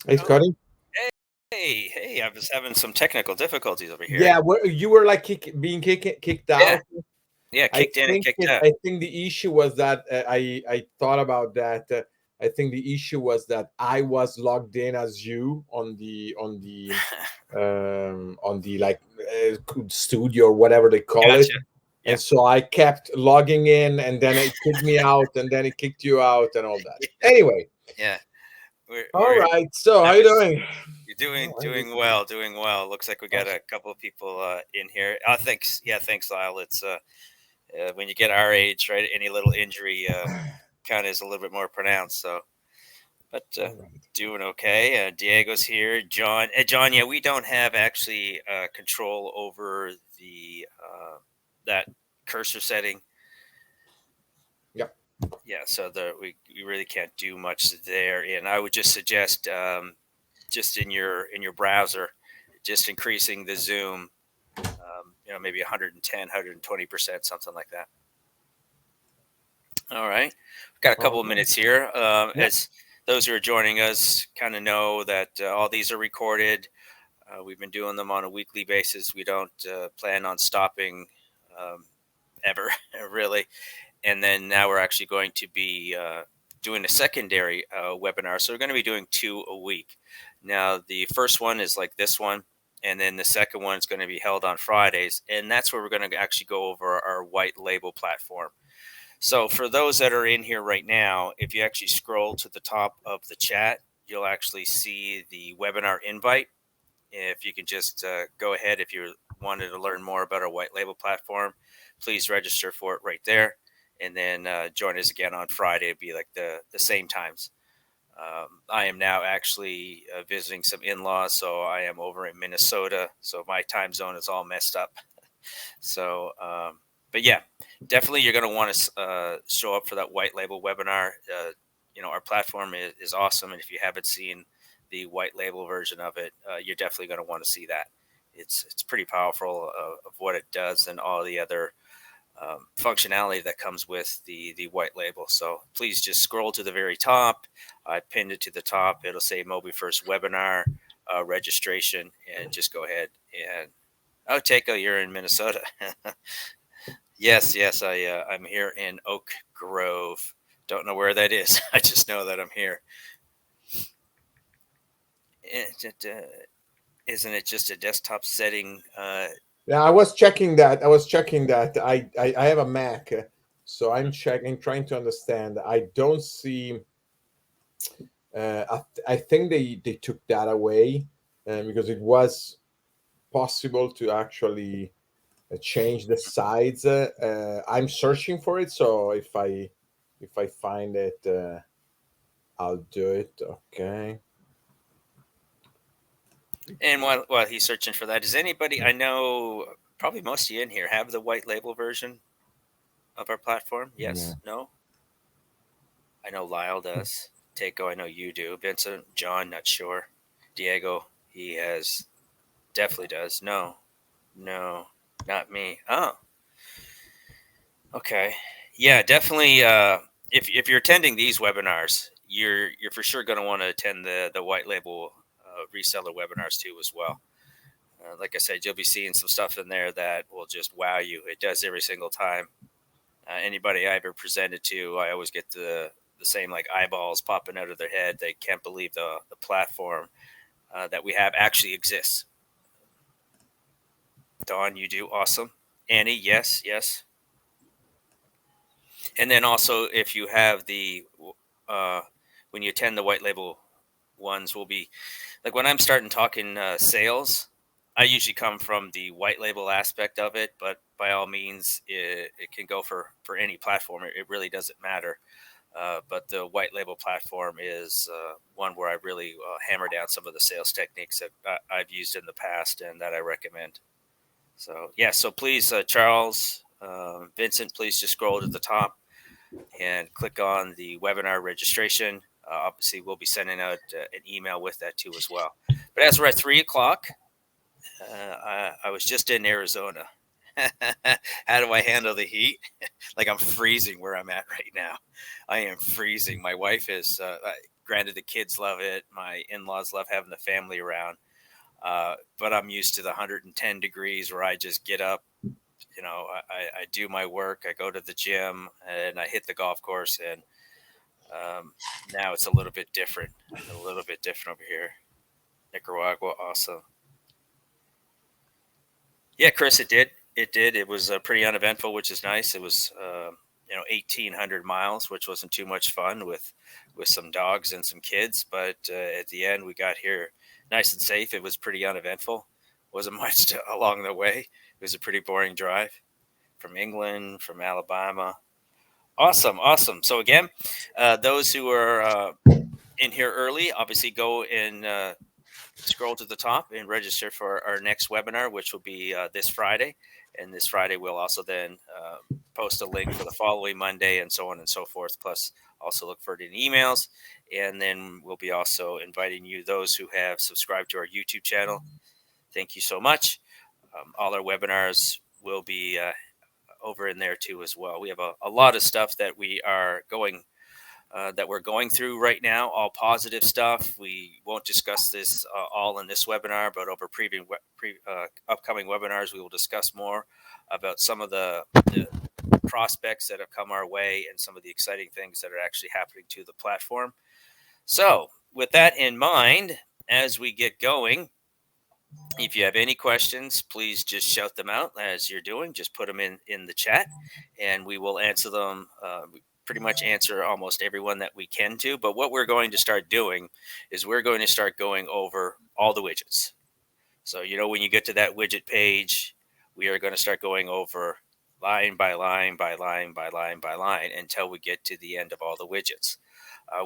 Hey, Hello. Scotty. Hey! I was having some technical difficulties over here. Yeah, you were like kicked Yeah, out. yeah, I kicked in and think kicked out. I think the issue was that I thought about that. I think the issue was that I was logged in as you on the like studio or whatever they call it, Gotcha. Yeah. and so I kept logging in, and then it kicked me out, and then it kicked you out, and all that. Yeah. Anyway, Yeah. We're all we're right. So how I you was doing? You're Oh, doing well, doing well. Looks like we got awesome. a couple of people in here. Thanks. Yeah, thanks, Lyle. It's when you get our age, right? Any little injury kind of is a little bit more pronounced. So, but All right. doing okay. Diego's here. John. John. Yeah, we don't have actually control over the that cursor setting. Yep. Yeah, so we really can't do much there. And I would just suggest just in your browser, just increasing the zoom, maybe 110, 120%, something like that. All right, we've got a couple All of right. minutes here. Yeah. As those who are joining us kind of know that all these are recorded. We've been doing them on a weekly basis. We don't plan on stopping um, ever, really. And then now we're actually going to be doing a secondary webinar. So we're going to be doing 2 a week. Now, the first one is like this one, and then the second one is going to be held on Fridays, and that's where we're going to actually go over our white label platform. So for those that are in here right now, if you actually scroll to the top of the chat, you'll actually see the webinar invite. If you can just go ahead, if you wanted to learn more about our white label platform, please register for it right there. And then join us again on Friday. It'd be like the same times. I am now actually visiting some in laws. So I am over in Minnesota. So my time zone is all messed up. So, but yeah, definitely you're going to want to show up for that white label webinar. Our platform is awesome. And if you haven't seen the white label version of it, you're definitely going to want to see that. It's pretty powerful of what it does and all the other functionality that comes with the white label. So please just scroll to the very top. I pinned it to the top. It'll say Moby First webinar registration, and just go ahead and Takeo, you're in Minnesota. Yes, I'm here in Oak Grove. Don't know where that is. I just know that I'm here. Isn't it just a desktop setting? Yeah, I was checking that. I was checking that. I have a Mac, so I'm checking, trying to understand. I don't see. I think they took that away, because it was possible to actually change the sides. I'm searching for it, so if I find it, I'll do it. Okay. And while he's searching for that, does anybody I know probably most of you in here have the white label version of our platform? Yeah. Yes, no. I know Lyle does. Takeo, I know you do. Vincent, John, not sure. Diego, he has definitely does. No, no, not me. Oh, okay. Yeah, definitely. If you're attending these webinars, you're for sure going to want to attend the white label reseller webinars too as well. Like I said, you'll be seeing some stuff in there that will just wow you. It does every single time. Anybody I ever presented to, I always get the same like eyeballs popping out of their head. They can't believe the platform that we have actually exists. Dawn, you do awesome. Annie, yes, yes. And then also, if you have uh, when you attend the white label ones, will be like when I'm starting talking sales. I usually come from the white label aspect of it, but by all means, it can go for any platform. It really doesn't matter. But the white label platform is one where I really hammer down some of the sales techniques that I've used in the past and that I recommend. So yeah, so please, Charles, Vincent, please just scroll to the top and click on the webinar registration. Obviously, we'll be sending out an email with that too as well. But as we're at 3 o'clock, I was just in Arizona. How do I handle the heat? Like I'm freezing where I'm at right now. I am freezing. My wife is. Granted, the kids love it. My in-laws love having the family around. But I'm used to the 110 degrees where I just get up. I do my work. I go to the gym and I hit the golf course. And um, now it's a little bit different. A little bit different over here. Nicaragua, awesome. Yeah, Chris, it did. It did. It was pretty uneventful, which is nice. It was 1,800 miles, which wasn't too much fun with some dogs and some kids. But at the end, we got here nice and safe. It was pretty uneventful. Wasn't much along the way. It was a pretty boring drive from England, from Alabama. Awesome, awesome. So again, those who are in here early, obviously go and scroll to the top and register for our next webinar, which will be this Friday. And this Friday, we'll also then post a link for the following Monday and so on and so forth. Plus, also look for it in emails. And then we'll be also inviting you, those who have subscribed to our YouTube channel. Thank you so much. All our webinars will be over in there too as well. We have a lot of stuff that we're going through right now, all positive stuff. We won't discuss this all in this webinar, but over upcoming webinars, we will discuss more about some of the prospects that have come our way and some of the exciting things that are actually happening to the platform. So with that in mind, as we get going, if you have any questions, please just shout them out as you're doing. Just put them in the chat, and we will answer them. We pretty much answer almost everyone that we can to. But what we're going to start doing is we're going to start going over all the widgets. So, when you get to that widget page, we are going to start going over line by line by line by line by line until we get to the end of all the widgets.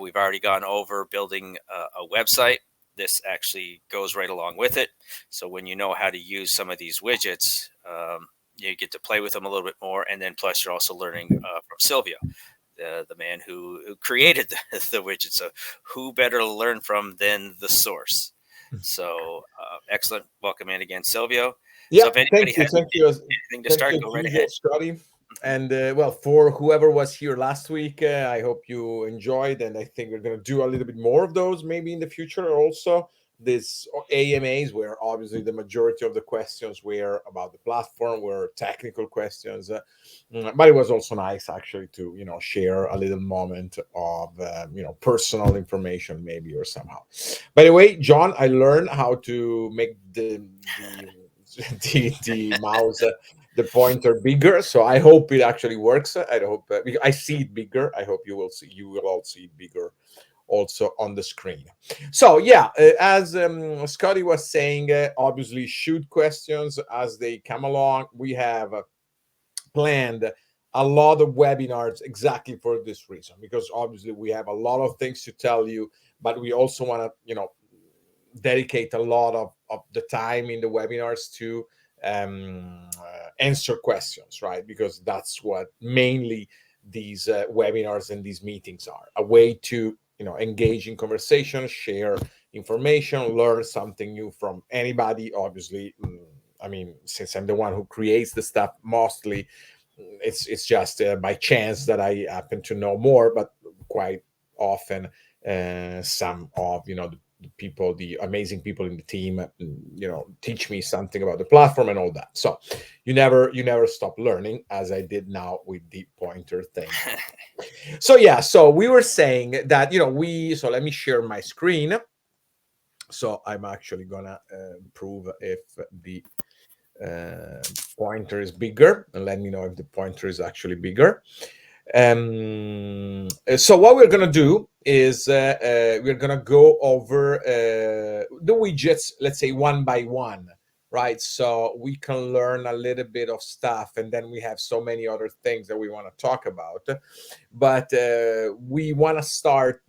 We've already gone over building a website. This actually goes right along with it. So when you know how to use some of these widgets, you get to play with them a little bit more. And then plus you're also learning from Silvio, the man who created the widget. So who better to learn from than the source? So excellent. Welcome in again, Silvio. Yeah, So if anybody thank you, has thank you, anything to thank start, you go as right usual, ahead. Scotty. Mhm. And well, for whoever was here last week, I hope you enjoyed, and I think we're going to do a little bit more of those maybe in the future. Also, this AMAs, where obviously the majority of the questions were about the platform, were technical questions, but it was also nice actually to share a little moment of personal information maybe or somehow. By the way, John, I learned how to make the the mouse the pointer bigger, so I hope it actually works. I hope because I see it bigger. I hope you will all see it bigger also on the screen. So yeah, as Scotty was saying, obviously shoot questions as they come along. We have planned a lot of webinars exactly for this reason, because obviously we have a lot of things to tell you, but we also want to dedicate a lot of the time in the webinars to answer questions, right? Because that's what mainly these webinars and these meetings are, a way to engage in conversation, share information, learn something new from anybody. Obviously, I mean, since I'm the one who creates the stuff mostly, it's just by chance that I happen to know more, but quite often some of the people, the amazing people in the team, teach me something about the platform and all that. So you never stop learning, as I did now with the pointer thing. So yeah, so we were saying that so let me share my screen. So I'm actually gonna prove if the uh, pointer is bigger, and let me know if the pointer is actually bigger. So what we're gonna do is we're gonna go over the widgets, let's say one by one, right? So we can learn a little bit of stuff, and then we have so many other things that we want to talk about. But we want to start,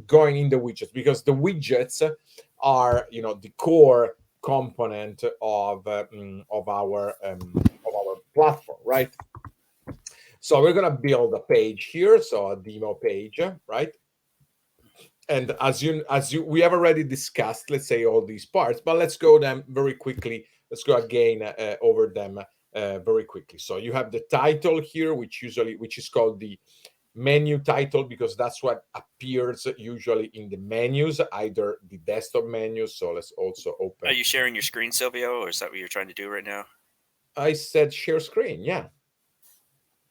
going in the widgets, because the widgets are, the core component of our platform, right? So we're gonna build a page here, so a demo page, right? And as you we have already discussed, let's say all these parts, but let's go them very quickly. Let's go again over them very quickly. So you have the title here, which is called the menu title, because that's what appears usually in the menus, either the desktop menus. So let's also Are open. you sharing your screen, Silvio, or is that what you're trying to do right now? I said share screen. Yeah,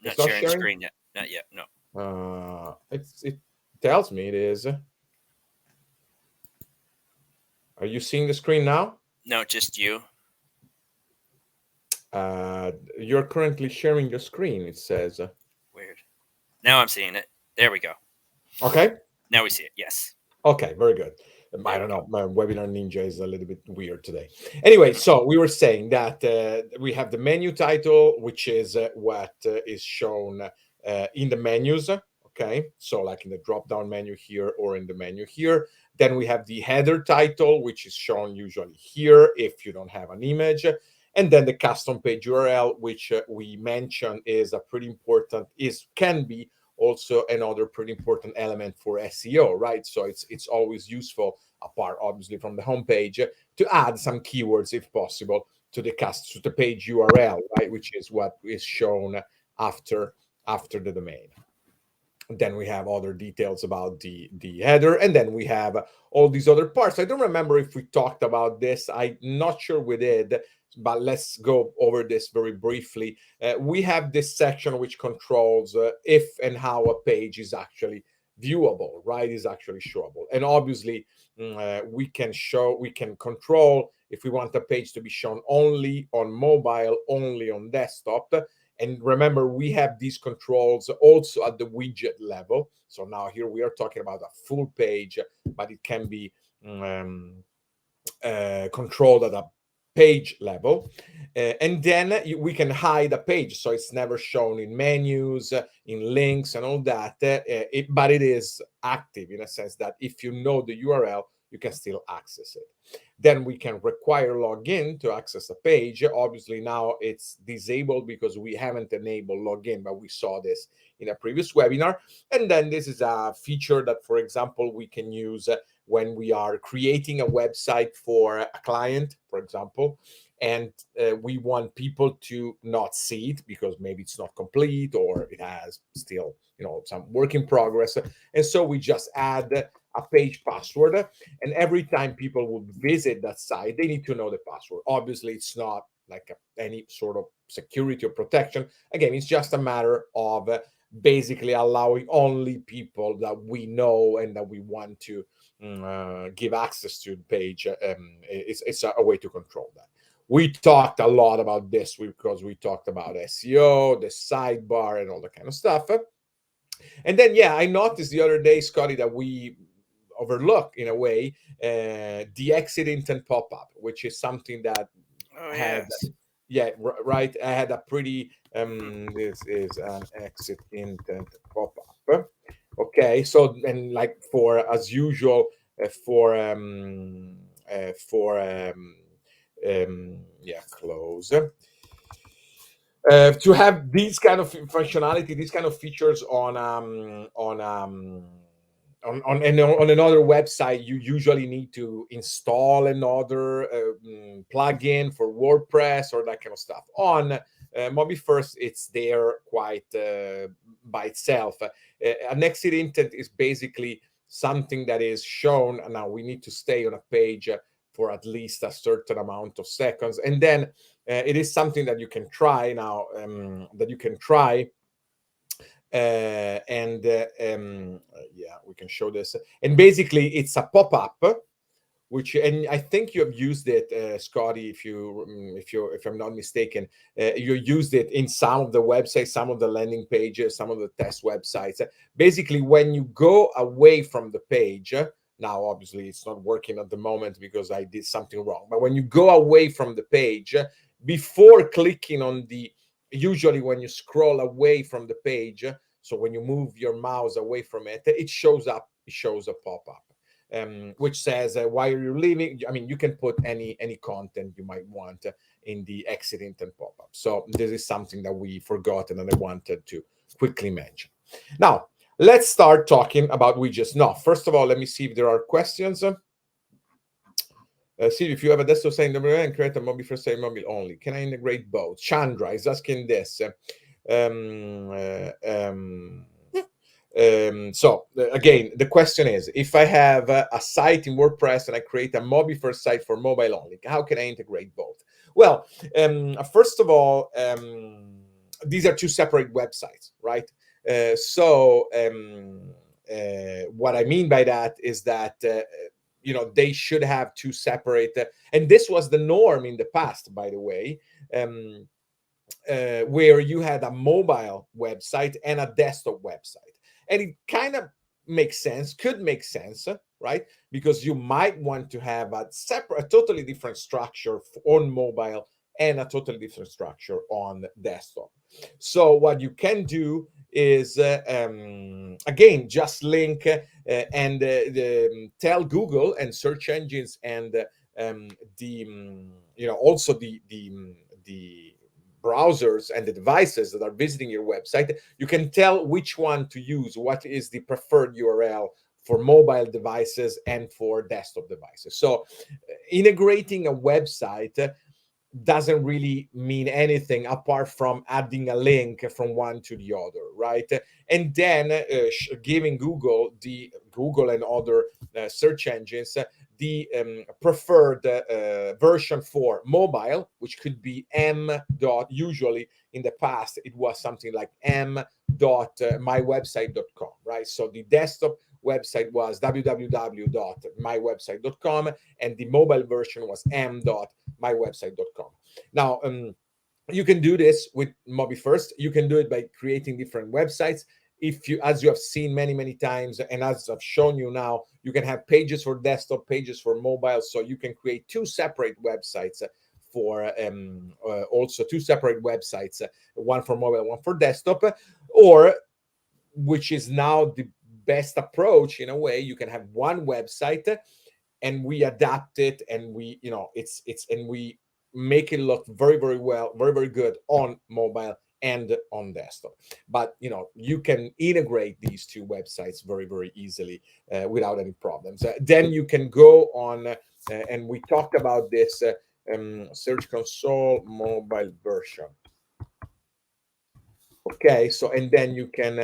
it's Not not sharing sharing. screen yet. Not yet. No. It tells me it is. Are you seeing the screen now? No, just you. You're currently sharing your screen, it says. Weird. Now I'm seeing it. There we go. Okay. Now we see it. Yes. Okay, very good. I There we don't go. know. My Webinar Ninja is a little bit weird today. Anyway, so we were saying that we have the menu title, which is what is shown in the menus. Okay, so like in the drop down menu here or in the menu here. Then we have the header title, which is shown usually here if you don't have an image. And then the custom page URL, which we mentioned is a pretty important, can be also another pretty important element for SEO, right? So it's always useful, apart obviously from the homepage, to add some keywords if possible to the page URL, right, which is what is shown after the domain. Then we have other details about the header, and then we have all these other parts. I don't remember if we talked about this. I'm not sure we did, but let's go over this very briefly. We have this section which controls if and how a page is actually viewable, right, is actually showable. And obviously we can control if we want a page to be shown only on mobile, only on desktop. And remember, we have these controls also at the widget level. So now here we are talking about a full page, but it can be controlled at a page level. And then we can hide a page, so it's never shown in menus, in links, and all that. But it is active in a sense that if you know the URL, you can still access it. Then we can require login to access a page. Obviously, now it's disabled because we haven't enabled login, but we saw this in a previous webinar. And then this is a feature that, for example, we can use when we are creating a website for a client, for example, and we want people to not see it because maybe it's not complete or it has still, some work in progress. And so we just add a page password, and every time people will visit that site, they need to know the password. Obviously, it's not like any sort of security or protection. Again, it's just a matter of basically allowing only people that we know and that we want to give access to the page. It's a way to control that. We talked a lot about this because we talked about SEO, the sidebar, and all that kind of stuff. And then, yeah, I noticed the other day, Scotty, that we overlook in a way the exit intent pop-up, which is something that Oh had, yes. yeah, right. I had a pretty Hmm. this is an exit intent pop-up. Okay, so, and like for as usual, for yeah, close. To have these kind of functionality, these kind of features on another website, you usually need to install another plugin for WordPress or that kind of stuff. On MobiFirst, it's there quite by itself. An exit intent is basically something that is shown, and now we need to stay on a page for at least a certain amount of seconds, and then it is something that you can try now, and yeah, we can show this. And basically, it's a pop-up, which, and I think you have used it, Scotty, if I'm not mistaken, you used it in some of the websites, some of the landing pages, some of the test websites. Basically, when you go away from the page, now obviously it's not working at the moment because I did something wrong. But when you go away from the page, before clicking on usually when you scroll away from the page, so when you move your mouse away from it, it shows a pop-up, which says, why are you leaving? I mean, you can put any content you might want in the exit intent pop-up. So this is something that we forgot and I wanted to quickly mention. Now, let's start talking about widgets. Now, first of all, let me see if there are questions. See if you have a desktop site and create a mobile for say mobile only. Can I integrate both? Chandra is asking this. Um, uh, um, Again, the question is, if I have a site in WordPress and I create a first site for mobile only, how can I integrate both? Well, first of all, these are two separate websites, right? What I mean by that is that they should have two separate, and this was the norm in the past, by the way. Where you had a mobile website and a desktop website. And it kind of makes sense, could make sense, right? Because you might want to have a separate, a totally different structure on mobile and a totally different structure on desktop. So what you can do is, again, just link tell Google and search engines and also the browsers and the devices that are visiting your website, you can tell which one to use, what is the preferred URL for mobile devices and for desktop devices. So integrating a website doesn't really mean anything apart from adding a link from one to the other, right? And then giving Google and other search engines the preferred version for mobile, which could be m dot. Usually in the past it was something like m dot mywebsite.com, right? So the desktop website was www.mywebsite.com and the mobile version was m.mywebsite.com. Now, you can do this with Mobi First. You can do it by creating different websites. If you, as you have seen many times, and as I've shown you now, you can have pages for desktop, pages for mobile. So you can create two separate websites for also two separate websites, one for mobile, one for desktop, or which is now the best approach in a way. You can have one website and we adapt it and we and we make it look very well, very good on mobile and on desktop. But you can integrate these two websites very easily without any problems. Then you can go on and we talked about this search console mobile version. Okay, so and then you can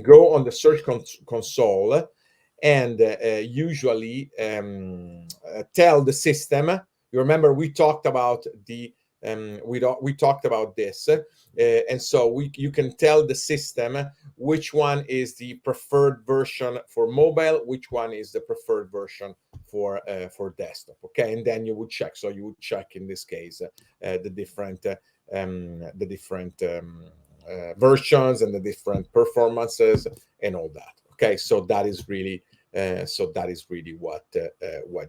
go on the search console and usually tell the system. You remember we talked about we talked about this, and so you can tell the system which one is the preferred version for mobile, which one is the preferred version for desktop. Okay, and then you would check. So you would check in this case the different versions and the different performances and all that. Okay, so that is really what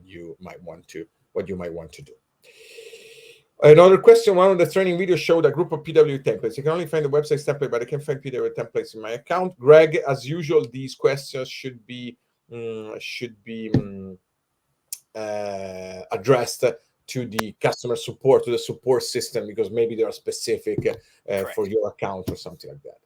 you might want to do. Another question: one of the training videos showed a group of PW templates. You can only find the website template, but I can find PW templates in my account. Greg, as usual, these questions should be addressed to the customer support, to the support system, because maybe they are specific for your account or something like that.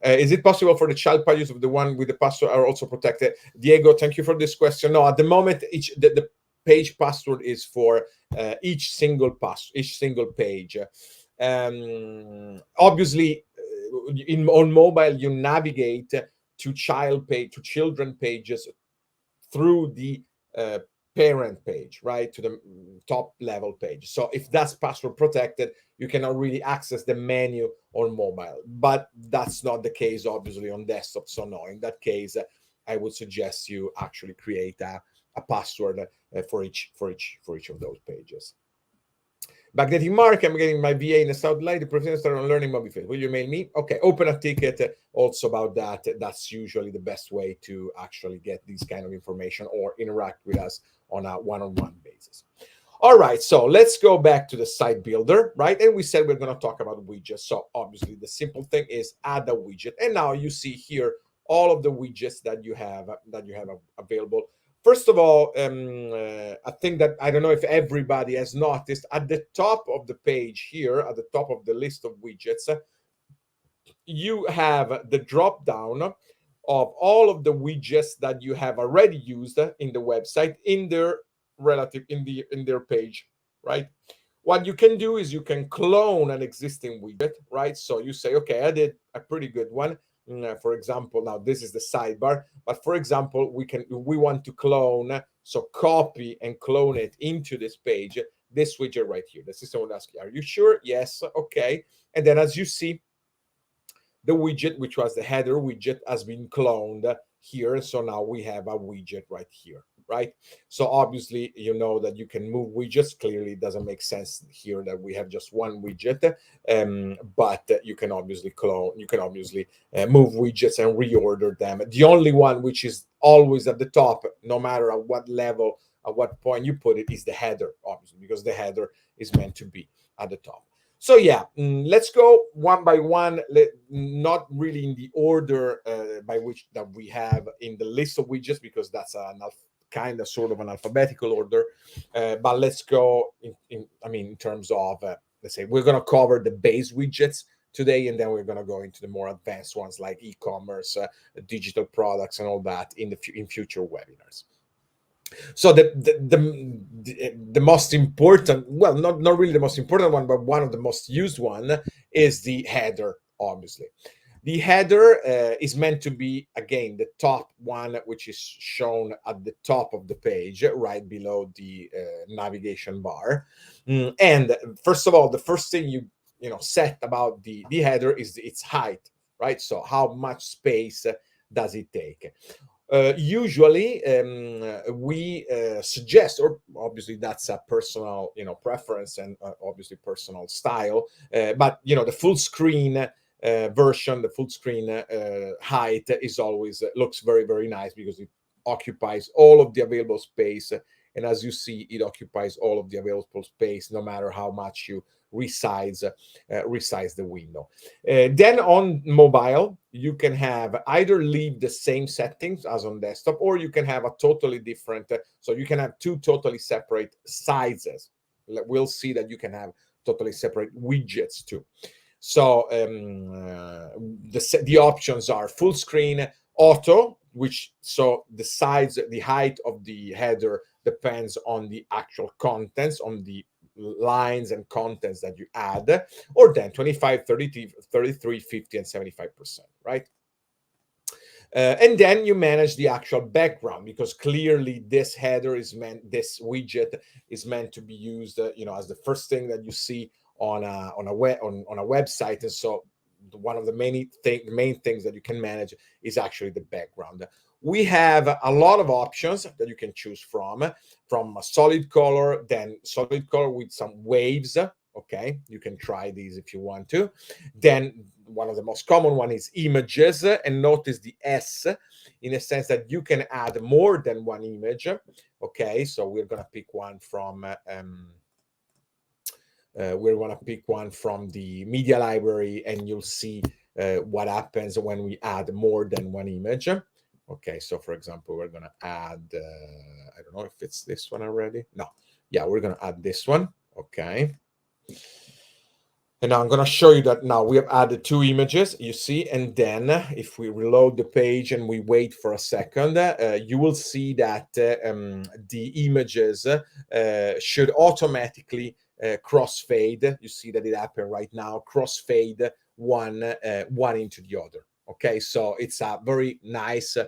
Is it possible for the child pages of the one with the password are also protected? Diego, thank you for this question. No, at the moment, the page password is for each single page. Obviously, on mobile, you navigate to children pages through the uh, parent page, right, to the top level page. So if that's password protected, you cannot really access the menu on mobile. But that's not the case, obviously, on desktop. So no, in that case, I would suggest you actually create a password for each of those pages. Backdating Mark, I'm getting my VA in the South Light. The professor started on learning mobile field. Will you mail me? Okay, open a ticket also about that. That's usually the best way to actually get this kind of information or interact with us on a one-on-one basis. All right, so let's go back to the site builder, right? And we said we're going to talk about widgets. So obviously the simple thing is add a widget. And now you see here all of the widgets that you have available. First of all, I think that I don't know if everybody has noticed at the top of the page here, at the top of the list of widgets, you have the drop down of all of the widgets that you have already used in the website in their page, right? What you can do is you can clone an existing widget, right? So you say, okay, I did a pretty good one. For example, now this is the sidebar, but for example, we want to clone, so copy and clone it into this page, this widget right here. The system will ask you, are you sure? Yes, okay. And then as you see, the widget, which was the header widget, has been cloned here. So now we have a widget right here, right? So obviously, you know that you can move widgets. Clearly, it doesn't make sense here that we have just one widget, but you can obviously clone, you can obviously move widgets and reorder them. The only one which is always at the top, no matter at what level, at what point you put it, is the header, obviously, because the header is meant to be at the top. So yeah, let's go one by one, not really in the order by which that we have in the list of widgets, because that's kind of sort of an alphabetical order, but let's go in terms of let's say we're going to cover the base widgets today, and then we're going to go into the more advanced ones like e-commerce, digital products, and all that in future webinars. So the most important, well, not really the most important one, but one of the most used one is the header. Obviously, the header is meant to be, again, the top one, which is shown at the top of the page right below the navigation bar. And first of all, the first thing you set about the header is its height, right? So how much space does it take? Usually we suggest, or obviously that's a personal preference, and obviously personal style, but the full screen version, the full screen height is always looks very, very nice, because it occupies all of the available space, and as you see, it occupies all of the available space no matter how much you resize the window. Then on mobile, you can have either leave the same settings as on desktop, or you can have a totally different, so you can have two totally separate sizes. We'll see that you can have totally separate widgets too. So the options are full screen, auto, which, so the size, the height of the header depends on the actual contents, on the lines and contents that you add, or then 25, 30, 33, 50, and 75%, right? And then you manage the actual background, because clearly this header is meant, this widget is meant to be used, as the first thing that you see on a website. And so one of the main things that you can manage is actually the background. We have a lot of options that you can choose from a solid color, then solid color with some waves. Okay, you can try these if you want to. Then one of the most common one is images, and notice the S, in a sense that you can add more than one image. Okay, so we're gonna pick one from the media library, and you'll see what happens when we add more than one image. Okay, so for example, we're gonna add, I don't know if it's this one already. No, yeah, we're gonna add this one. Okay. And now I'm going to show you that now we have added two images, you see, and then if we reload the page and we wait for a second, you will see that the images should automatically crossfade. You see that it happened right now, crossfade one into the other. Okay, so it's a very nice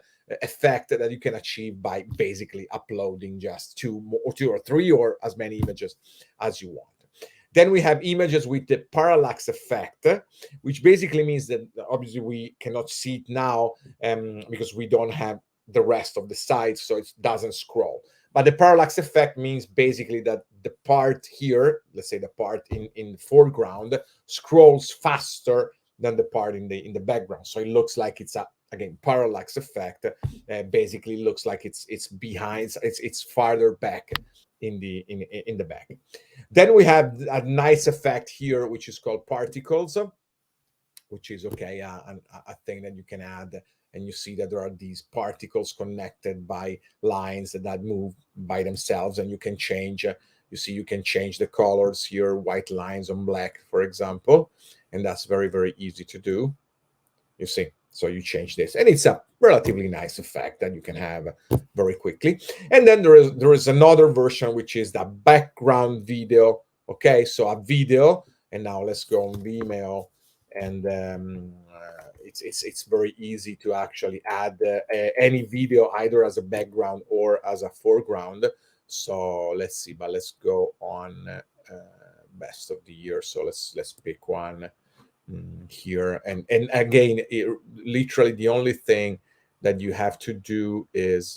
effect that you can achieve by basically uploading just two or three or as many images as you want. Then we have images with the parallax effect, which basically means that obviously we cannot see it now because we don't have the rest of the sides, so it doesn't scroll. But the parallax effect means basically that the part here, let's say the part in the foreground, scrolls faster than the part in the background. So it looks like it's a, again, parallax effect. Basically looks like it's behind, it's farther back in the back. Then we have a nice effect here, which is called particles, which is okay, a thing that you can add, and you see that there are these particles connected by lines that move by themselves, and you can change. You see, you can change the colors here, white lines on black, for example, and that's very, very easy to do. You see, so you change this, and it's a relatively nice effect that you can have very quickly. And then there is another version, which is the background video Okay, so a video, and now let's go on Vimeo, and it's very easy to actually add any video either as a background or as a foreground. So let's see, but let's go on best of the year. So let's pick one here, and again, literally the only thing that you have to do is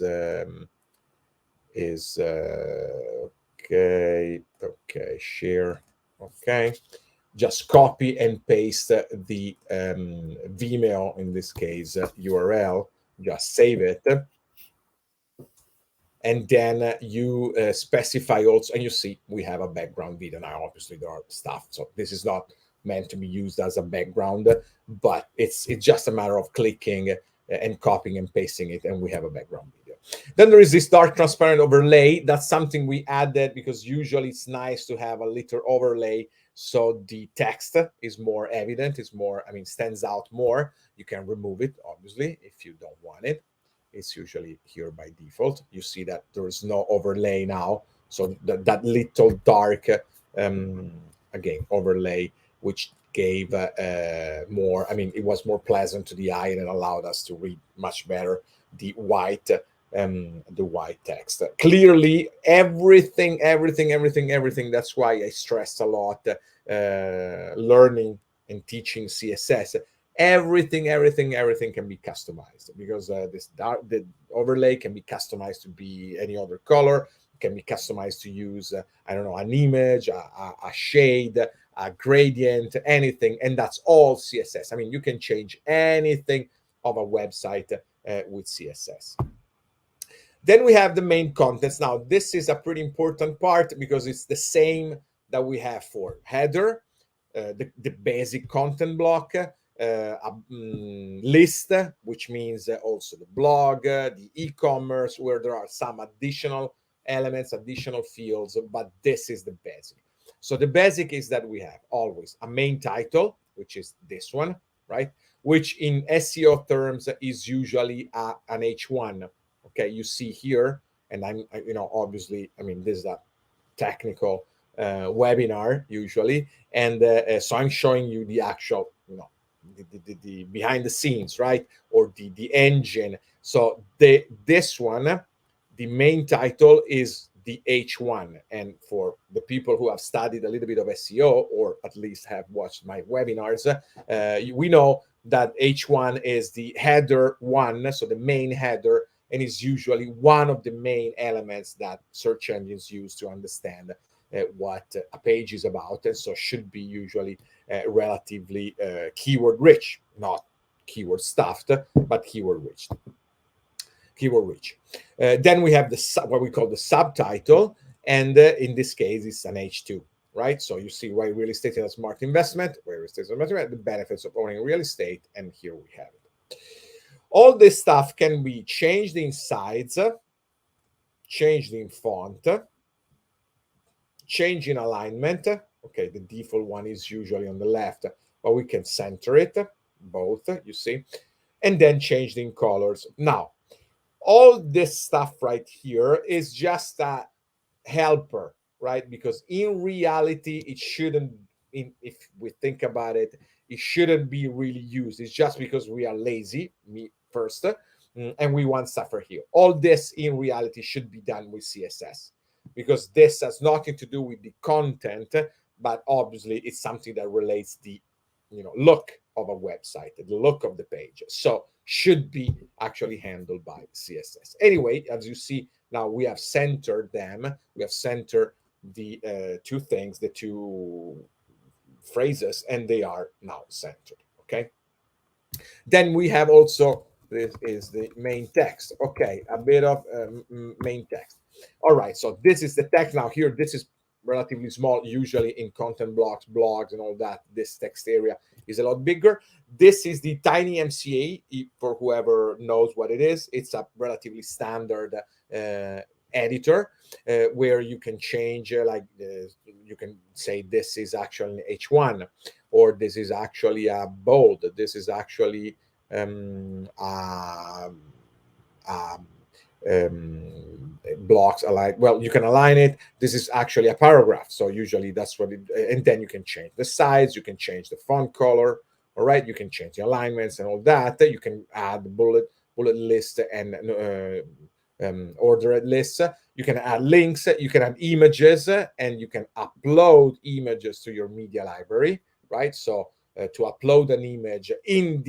okay, share, okay, just copy and paste the Vimeo, in this case, URL, just save it, and then you specify also, and you see we have a background video now. Obviously there are stuff, so this is not meant to be used as a background, but it's just a matter of clicking and copying and pasting it, and we have a background video. Then there is this dark transparent overlay. That's something we added because usually it's nice to have a little overlay so the text is more evident, is more, I mean, stands out more. You can remove it obviously if you don't want it. It's usually here by default. You see that there is no overlay now, so that little dark um, again overlay, which gave more, I mean, it was more pleasant to the eye, and it allowed us to read much better the white text. Clearly everything. That's why I stressed a lot learning and teaching CSS. Everything can be customized, because the overlay can be customized to be any other color, can be customized to use I don't know, an image, a shade, a gradient, anything, and that's all CSS. I mean, you can change anything of a website with CSS. Then we have the main contents. Now, this is a pretty important part because it's the same that we have for header, the basic content block, a list, which means also the blog, the e-commerce, where there are some additional elements, additional fields, but this is the basic. So the basic is that we have always a main title, which is this one, right? Which in SEO terms is usually an H1. Okay, you see here, and obviously, I mean, this is a technical webinar usually, and so I'm showing you the actual, the behind the scenes, right, or the engine. So this one, the main title is the H1, and for the people who have studied a little bit of SEO, or at least have watched my webinars, we know that H1 is the header one, so the main header, and is usually one of the main elements that search engines use to understand what a page is about, and so should be usually relatively keyword rich, not keyword stuffed, but keyword rich. Then we have what we call the subtitle, and in this case, it's an H2, right? So you see why real estate is a smart investment, why real estate is a smart investment, the benefits of owning real estate, and here we have it. All this stuff can be changed in size, changed in font, changed in alignment. Okay, the default one is usually on the left, but we can center it, both, you see, and then changed in colors. Now, all this stuff right here is just a helper, right? Because in reality, it shouldn't, if we think about it, it shouldn't be really used. It's just because we are lazy, me first, and we want stuff right here. All this in reality should be done with CSS, because this has nothing to do with the content, but obviously it's something that relates the look of a website, the look of the page. So should be actually handled by CSS. Anyway, as you see, now we have centered them. We have centered the two things, the two phrases, and they are now centered. Okay. Then we have also, this is the main text. Okay, a bit of main text. All right, so this is the text. Now here, this is relatively small. Usually in content blocks, blogs, and all that, this text area is a lot bigger. This is the tiny MCA, for whoever knows what it is. It's a relatively standard editor where you can change, you can say this is actually H1, or this is actually a bold, this is actually um, blocks align. Well, you can align it. This is actually a paragraph, so usually that's what it. And then you can change the size, you can change the font color. All right, you can change the alignments and all that. You can add bullet list and ordered lists. You can add links, you can add images, and you can upload images to your media library, right? So to upload an image in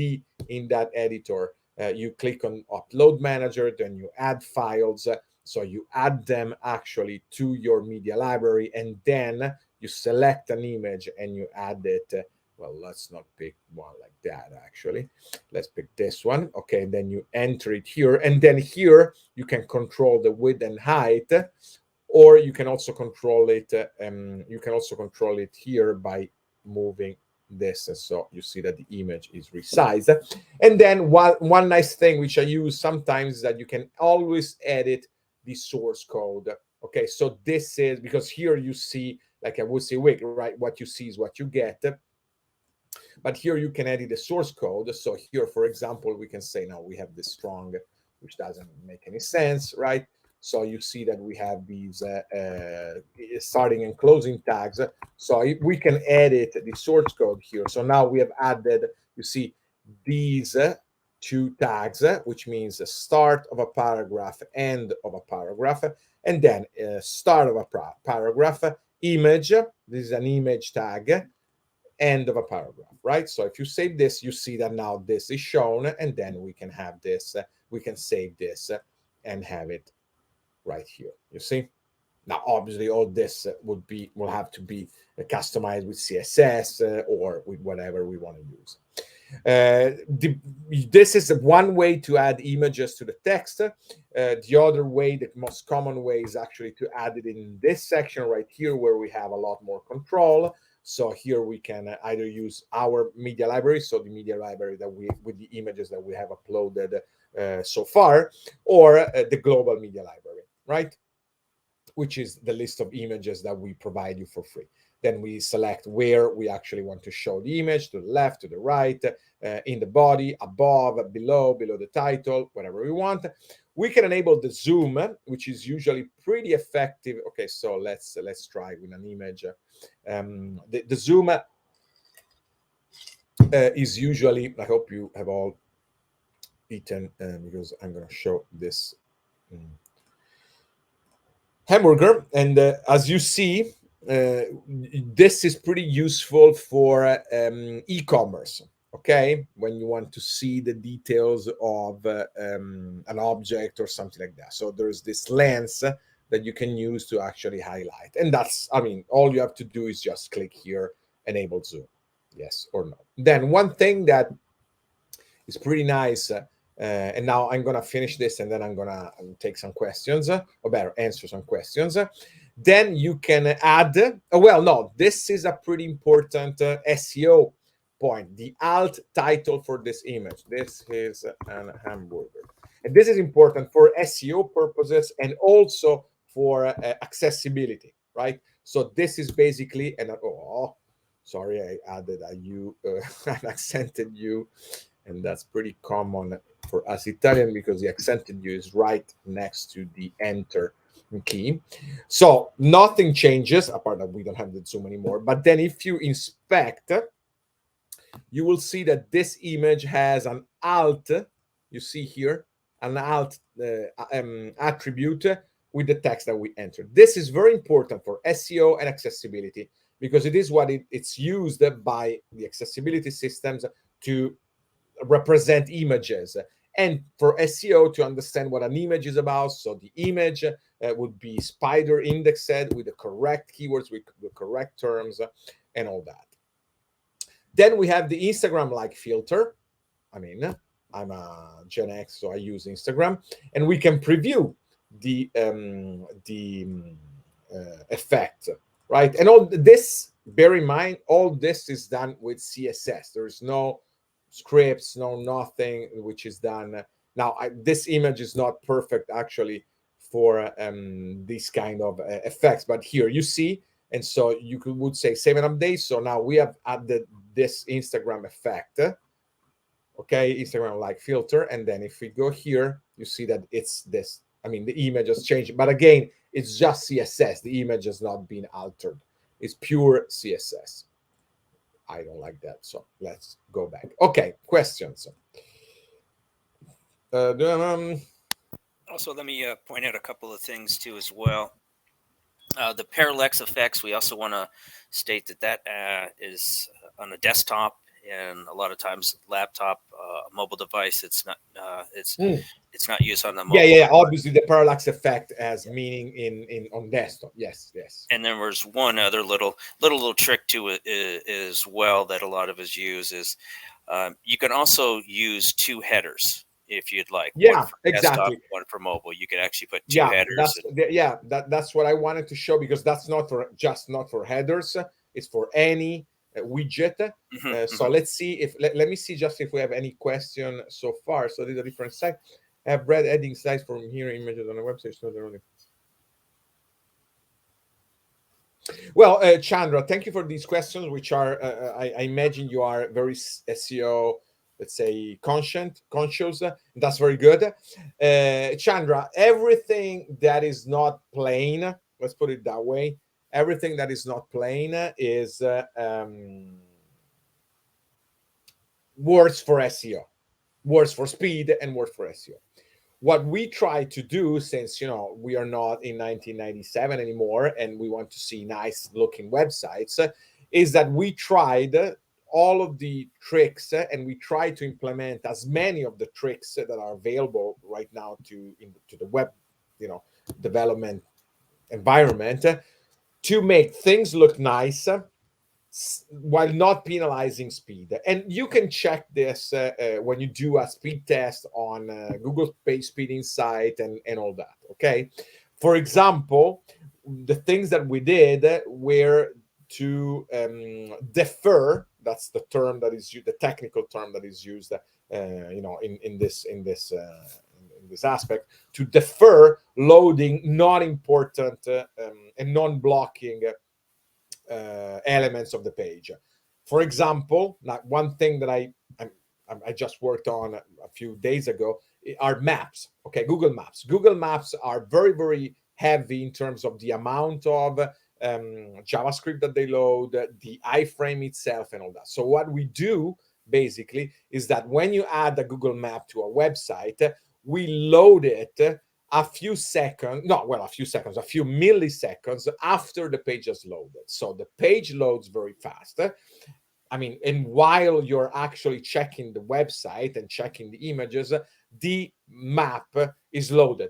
that editor, you click on upload manager, then you add files. So you add them actually to your media library, and then you select an image and you add it. Well, let's not pick one like that actually. Let's pick this one. Okay, then you enter it here, and then here you can control the width and height, or you can also control it. You can also control it here by moving this, so you see that the image is resized. And then one nice thing which I use sometimes is that you can always edit the source code. Okay, so this is because here you see, like I would say wig, right? What you see is what you get. But here you can edit the source code. So here, for example, we can say now we have this strong, which doesn't make any sense, right? So you see that we have these starting and closing tags. So we can edit the source code here. So now we have added, you see, these two tags, which means the start of a paragraph, end of a paragraph, and then start of a paragraph, image. This is an image tag, end of a paragraph, right? So if you save this, you see that now this is shown, and then we can have this, we can save this and have it right here. You see? Now, obviously, all this will have to be customized with CSS or with whatever we want to use. This is one way to add images to the text. The other way, the most common way, is actually to add it in this section right here, where we have a lot more control. So here we can either use our media library, so the media library that with the images that we have uploaded so far, or the global media library, right? Which is the list of images that we provide you for free. Then we select where we actually want to show the image, to the left, to the right, in the body, above, below the title, whatever we want. We can enable the zoom, which is usually pretty effective. Okay, so let's try with an image. The zoom is usually, I hope you have all eaten, because I'm going to show this hamburger. And as you see, this is pretty useful for e-commerce. Okay, when you want to see the details of an object or something like that. So there's this lens that you can use to actually highlight, and that's, I mean, all you have to do is just click here, enable zoom, yes or no. Then one thing that is pretty nice. And now I'm gonna finish this, and then I'm gonna take some questions, or better, answer some questions. Then you can add. Well, no, this is a pretty important SEO point. The alt title for this image. This is an hamburger, and this is important for SEO purposes and also for accessibility, right? So this is basically sorry, I added a U, an accented U, and that's pretty common for us Italian because the accented U is right next to the enter key. So nothing changes apart that we don't have the zoom anymore. But then if you inspect, you will see that this image has an alt. You see here an alt attribute with the text that we entered. This is very important for SEO and accessibility because it is what it's used by the accessibility systems to represent images, and for SEO to understand what an image is about. So the image would be spider indexed with the correct keywords, with the correct terms, and all that. Then we have the Instagram like filter. I mean, I'm a Gen X, so I use Instagram, and we can preview the effect, right? And all this, bear in mind, all this is done with CSS. There is no scripts, no nothing, which is done. Now, this image is not perfect actually for these kind of effects, but here you see, and so you would say 7 updates. So now we have added this Instagram effect, okay, Instagram like filter, and then if we go here, you see that it's this I mean, the image has changed, but again, it's just CSS. The image has not been altered. It's pure CSS. I don't like that, so let's go back. Okay, questions. Um, Also, let me point out a couple of things too as well. The parallax effects, we also want to state that is on a desktop and a lot of times laptop, mobile device. mm, It's not used on the yeah, mobile yeah, yeah. device. Obviously, the parallax effect has Yeah. meaning in on desktop. Yes, yes. And then there's one other little trick to it as well that a lot of us use is you can also use two headers if you'd like, one Yeah, for desktop, exactly. one for mobile. You could actually put two Yeah, headers. And, that's what I wanted to show, because that's not for just not for headers. It's for any widget. mhm, So mhm. let's see if let me see just if we have any question so far. So these are different sites. I have read adding slides from here, images on the website. So they're only... Well, Chandra, thank you for these questions, which are, I imagine you are very SEO, let's say, conscious. That's very good. Chandra, everything that is not plain, let's put it that way, everything that is not plain is words for SEO, words for speed, and words for SEO. What we try to do, since we are not in 1997 anymore and we want to see nice looking websites, is that we tried all of the tricks, and we try to implement as many of the tricks that are available right now to the web you know development environment, to make things look nice while not penalizing speed. And you can check this when you do a speed test on Google Page Speed Insight and all that. Okay. For example, the things that we did were to defer. That's the term that is the technical term that is used, in this aspect, to defer loading non important and non blocking elements of the page. For example, like one thing that I just worked on a few days ago are maps. Okay, Google Maps. Google Maps are very very heavy in terms of the amount of JavaScript that they load, the iframe itself, and all that. So what we do basically is that when you add a Google Map to a website, we load it a few seconds, no, well, a few seconds, a few milliseconds after the page has loaded. So the page loads very fast. I mean, and while you're actually checking the website and checking the images, the map is loaded.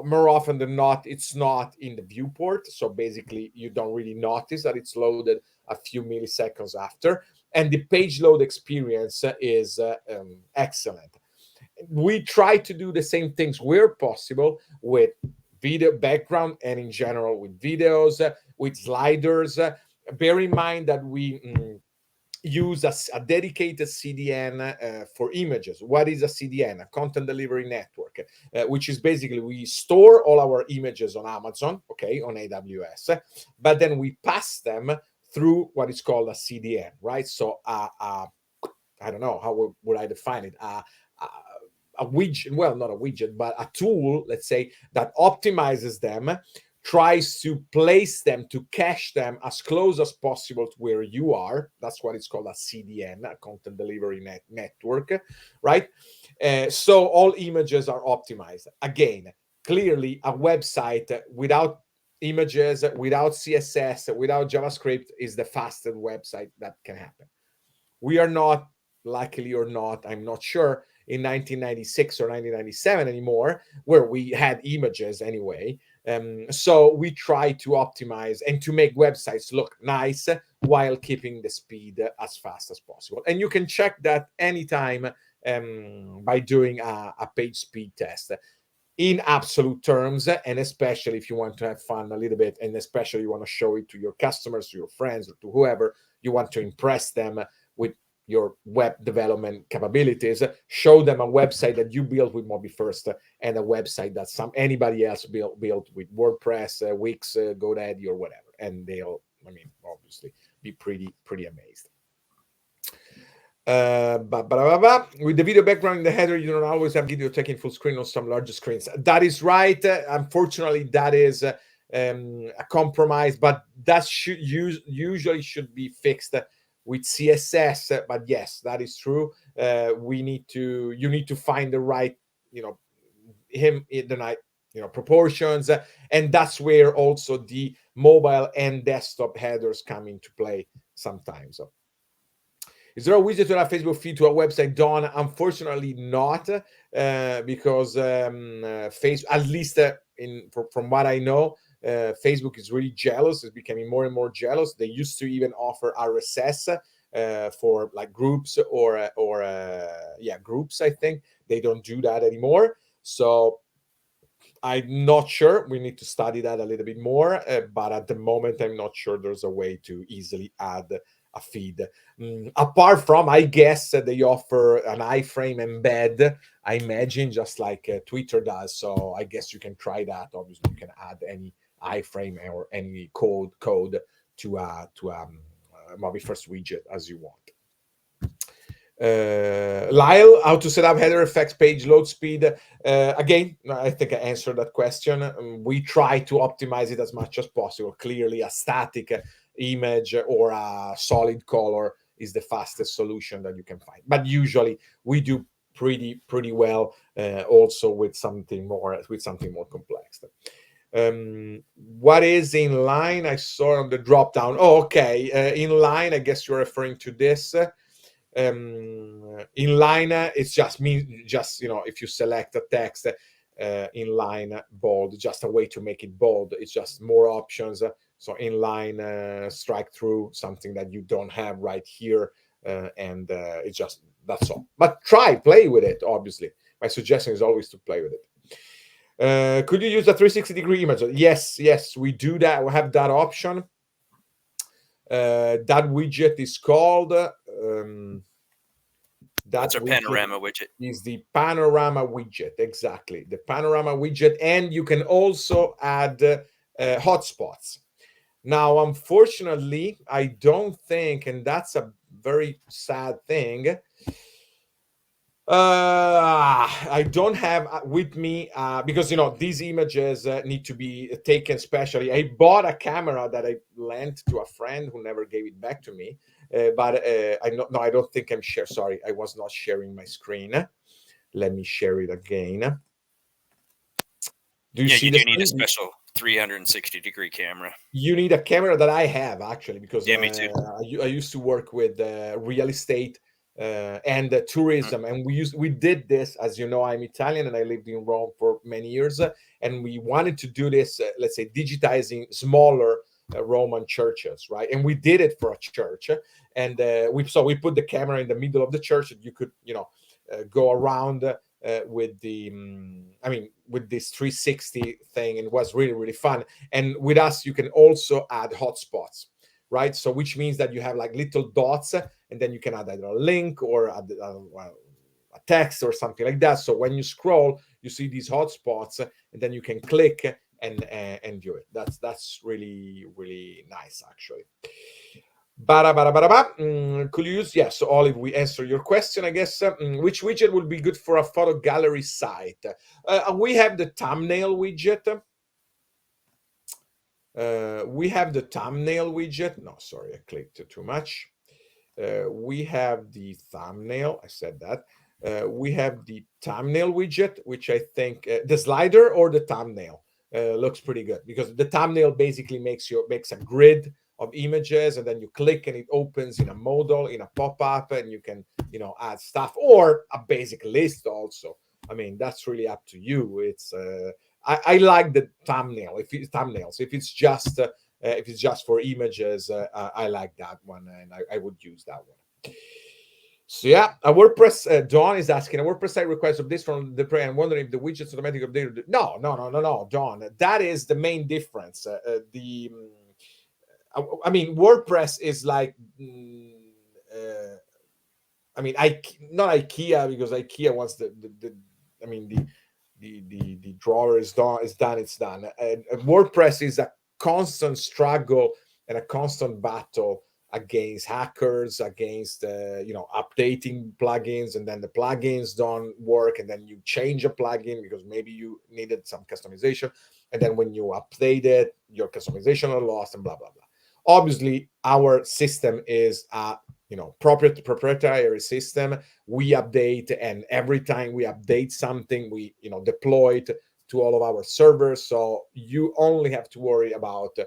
More often than not, it's not in the viewport. So basically, you don't really notice that it's loaded a few milliseconds after. And the page load experience is excellent. We try to do the same things where possible with video background and in general with videos, with sliders. Bear in mind that we use a dedicated CDN for images. What is a CDN? A content delivery network, which is basically we store all our images on Amazon, okay, on AWS, but then we pass them through what is called a CDN, right? So I don't know how would I define it. A widget, well, not a widget, but a tool, let's say, that optimizes them, tries to place them, to cache them as close as possible to where you are. That's what it's called, a CDN, a content delivery network, right? So all images are optimized. Again, clearly, a website without images, without CSS, without JavaScript is the fastest website that can happen. We are not, luckily or not, I'm not sure, in 1996 or 1997 anymore, where we had images anyway. So we try to optimize and to make websites look nice while keeping the speed as fast as possible. And you can check that anytime by doing a page speed test in absolute terms, and especially if you want to have fun a little bit, and especially you want to show it to your customers, to your friends, or to whoever you want to impress them with your web development capabilities. Show them a website that you built with MobiFirst and a website that anybody else built with WordPress, Wix, GoDaddy, or whatever, and they'll, I mean, obviously be pretty amazed. With the video background in the header, you don't always have video taking full screen on some larger screens. That is right. Unfortunately, that is a compromise, but that usually should be fixed with CSS. But yes, that is true. You need to find the right, you know, the right, proportions, and that's where also the mobile and desktop headers come into play sometimes. Is there a widget to add Facebook feed to a website, Don? Unfortunately, not, because face, at least from what I know, Facebook is really jealous. It's becoming more and more jealous. They used to even offer RSS for like groups or yeah, groups. I think they don't do that anymore. So I'm not sure. We need to study that a little bit more, but at the moment, I'm not sure there's a way to easily add a feed. Apart from, I guess, they offer an iframe embed, I imagine, just like Twitter does. So I guess you can try that. Obviously, you can add any iframe or any code to Mobile First widget as you want. Lyle, how to set up header effects page load speed. Again, I think I answered that question. We try to optimize it as much as possible. Clearly, a static image or a solid color is the fastest solution that you can find. But usually, we do pretty well also with something more complex. What is inline? I saw on the drop down. Oh, okay. Inline, I guess you're referring to this. Inline, it's just if you select a text, inline bold, just a way to make it bold. It's just more options. So inline, strike through, something that you don't have right here, and it's just, that's all. But play with it. Obviously, my suggestion is always to play with it. Could you use a 360-degree image? Yes, we do that. We have that option. That widget is called that's our panorama widget. Is the panorama widget. Exactly, the panorama widget. And you can also add hotspots. Now, unfortunately, I don't think, and that's a very sad thing, I don't have with me because these images need to be taken specially. I bought a camera that I lent to a friend who never gave it back to me, but I don't think I'm share. Sorry, I was not sharing my screen. Let me share it again. Do you see you the do need a screen? special 360-degree camera. You need a camera that I have, actually, because Yeah, me too. I used to work with real estate and tourism, and we did this. As you know, I'm Italian and I lived in Rome for many years, and we wanted to do this, let's say, digitizing smaller Roman churches, right? And we did it for a church, and we put the camera in the middle of the church, and you could go around with with this 360 thing, and it was really fun. And with us, you can also add hotspots, right? So which means that you have like little dots, and then you can add either a link or a text or something like that. So when you scroll, you see these hotspots, and then you can click and view it. That's really nice, actually. Could you use, yes, so Olive, we answer your question, I guess. Which widget would be good for a photo gallery site? We have the thumbnail widget. We have the thumbnail widget. No, sorry, I clicked too much. We have the thumbnail. I said that. We have the thumbnail widget, which I think the slider or the thumbnail looks pretty good, because the thumbnail basically makes a grid of images, and then you click and it opens in a modal, in a pop-up, and you can add stuff, or a basic list also. I mean, that's really up to you. It's I like the thumbnail. If it's just for images, I like that one, and I would use that one. So yeah, a WordPress. Dawn is asking, a WordPress site requires updates from the pre. I'm wondering if the widgets automatically updated. No, Dawn. That is the main difference. I mean, WordPress is like, not IKEA, because IKEA wants the drawer is done, it's done. And WordPress is a constant struggle and a constant battle against hackers, against updating plugins, and then the plugins don't work, and then you change a plugin because maybe you needed some customization, and then when you update it, your customization are lost, and blah blah blah. Obviously, our system is a proprietary system. We update, and every time we update something, we deploy it to all of our servers. So you only have to worry about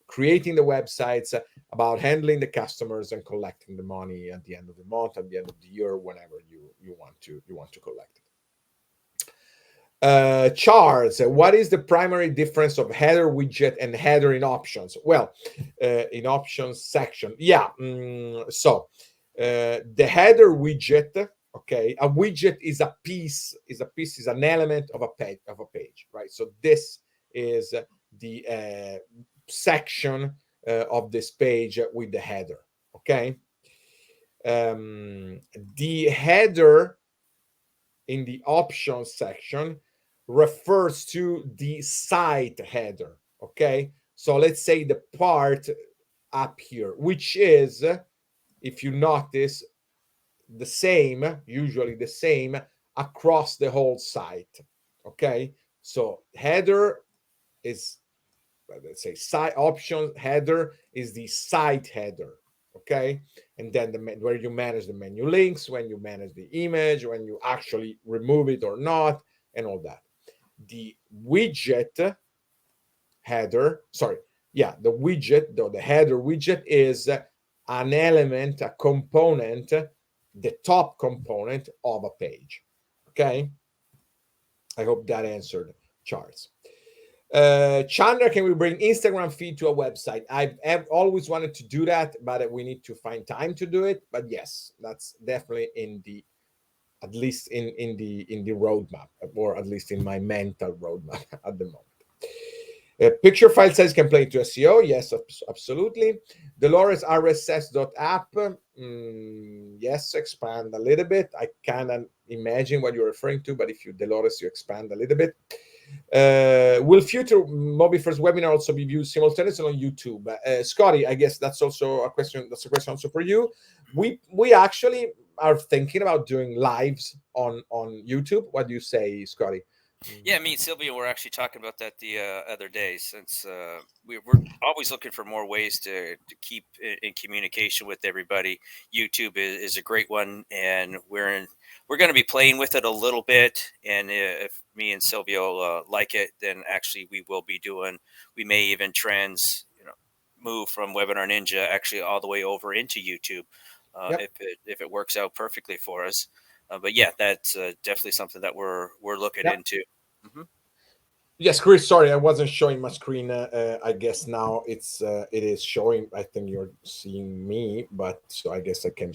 creating the websites, about handling the customers, and collecting the money at the end of the month, at the end of the year, whenever you want to collect it. Charts. What is the primary difference of header widget and header in options? Well, in options section, yeah. The header widget. Okay, a widget is a piece, is an element of a page, right? So this is the section of this page with the header. Okay, the header in the options section refers to the site header. Okay, so let's say the part up here, which is, if you notice, usually the same across the whole site. Okay, so header is, let's say, site options header is the site header. Okay, and then where you manage the menu links, when you manage the image, when you actually remove it or not, and all that. The widget header, sorry, yeah, the header widget is an element, a component, the top component of a page. Okay, I hope that answered charts. Chandra, can we bring Instagram feed to a website? I've always wanted to do that, but we need to find time to do it. But yes, that's definitely at least in the roadmap, or at least in my mental roadmap at the moment. Picture file size can play into SEO. Yes, absolutely. Dolores RSS.app. Yes, expand a little bit. I cannot imagine what you're referring to, but if you, Dolores, you expand a little bit. Will future Mobi First webinar also be viewed simultaneously on YouTube? Scotty, I guess that's also a question. That's a question also for you. We actually are thinking about doing lives on YouTube. What do you say, Scotty? Yeah, me and Silvio were actually talking about that the other day, since we're always looking for more ways to keep in communication with everybody. YouTube is a great one, and we're going to be playing with it a little bit. And if me and Silvio like it, then actually we may even move from Webinar Ninja actually all the way over into YouTube, Yep. if it works out perfectly for us. But yeah, that's definitely something that we're looking Yep. into. Mm-hmm. Yes, Chris. Sorry, I wasn't showing my screen. I guess now it is showing. I think you're seeing me, but so I guess I can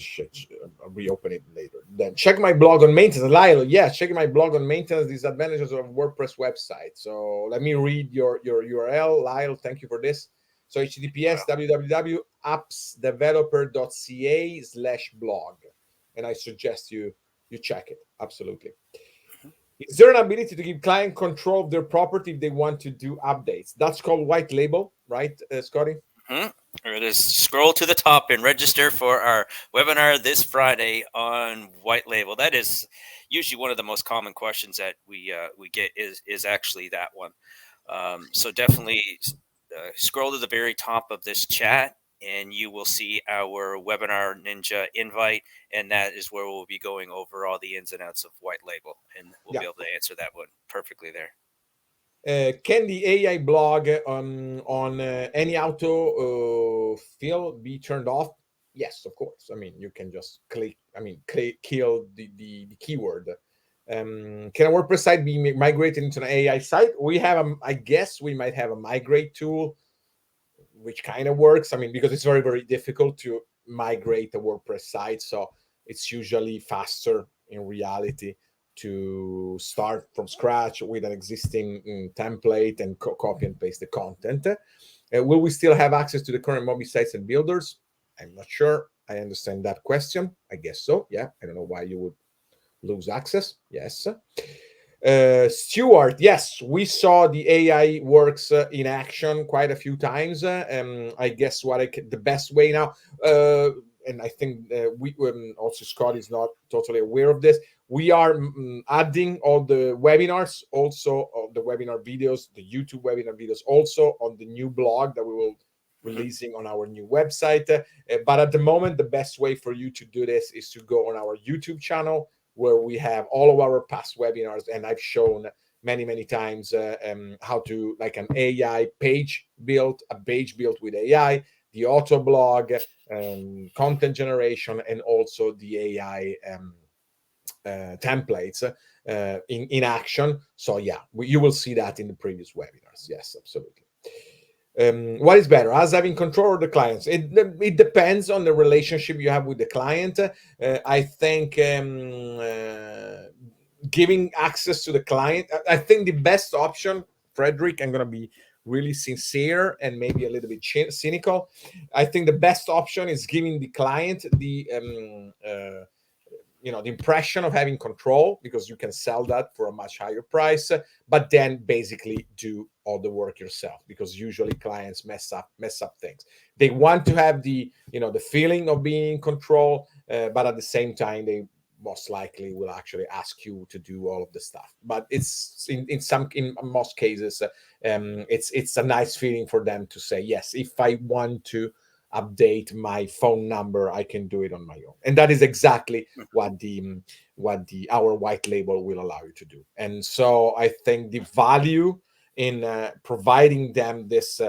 reopen it later. Then check my blog on maintenance, Lyle. Yeah, check my blog on maintenance. These advantages of WordPress website. So let me read your URL, Lyle. Thank you for this. So HTTPS www.appsdeveloper.ca/blog, and I suggest you check it. Absolutely. Is there an ability to give client control of their property if they want to do updates? That's called white label, right, Scotty? Mm-hmm. Or just scroll to the top and register for our webinar this Friday on white label. That is usually one of the most common questions that we get is actually that one. So definitely scroll to the very top of this chat, and you will see our Webinar Ninja invite, and that is where we'll be going over all the ins and outs of white label, and we'll be able to answer that one perfectly there. Can the AI blog on any auto fill be turned off? Yes, of course. I mean, you can just kill the keyword. Can a WordPress site be migrated into an AI site? I guess we might have a migrate tool, which kind of works. I mean, because it's very, very difficult to migrate a WordPress site. So it's usually faster in reality to start from scratch with an existing template and copy and paste the content. Will we still have access to the current Mobi sites and builders? I'm not sure. I understand that question. I guess so. Yeah. I don't know why you would lose access. Yes. Stuart, yes, we saw the AI works in action quite a few times. I guess the best way now, and I think we also Scott is not totally aware of this. We are adding all the webinars, also of the webinar videos, the YouTube webinar videos, also on the new blog that we will Mhm. releasing on our new website. But at the moment, the best way for you to do this is to go on our YouTube channel where we have all of our past webinars, and I've shown many times how to like an AI page built, a page built with AI, the auto blog, content generation, and also the AI templates in action. So yeah, you will see that in the previous webinars. Yes, absolutely. What is better, us having control or the clients? It depends on the relationship you have with the client. I think giving access to the client, I think the best option, Frederick, I'm going to be really sincere and maybe a little bit cynical. I think the best option is giving the client the impression of having control, because you can sell that for a much higher price, but then basically do all the work yourself, because usually clients mess up things. They want to have the feeling of being in control, but at the same time they most likely will actually ask you to do all of the stuff. But it's in most cases, it's a nice feeling for them to say, yes, if I want to update my phone number, I can do it on my own. And that is exactly what the our white label will allow you to do. And so I think the value in providing them this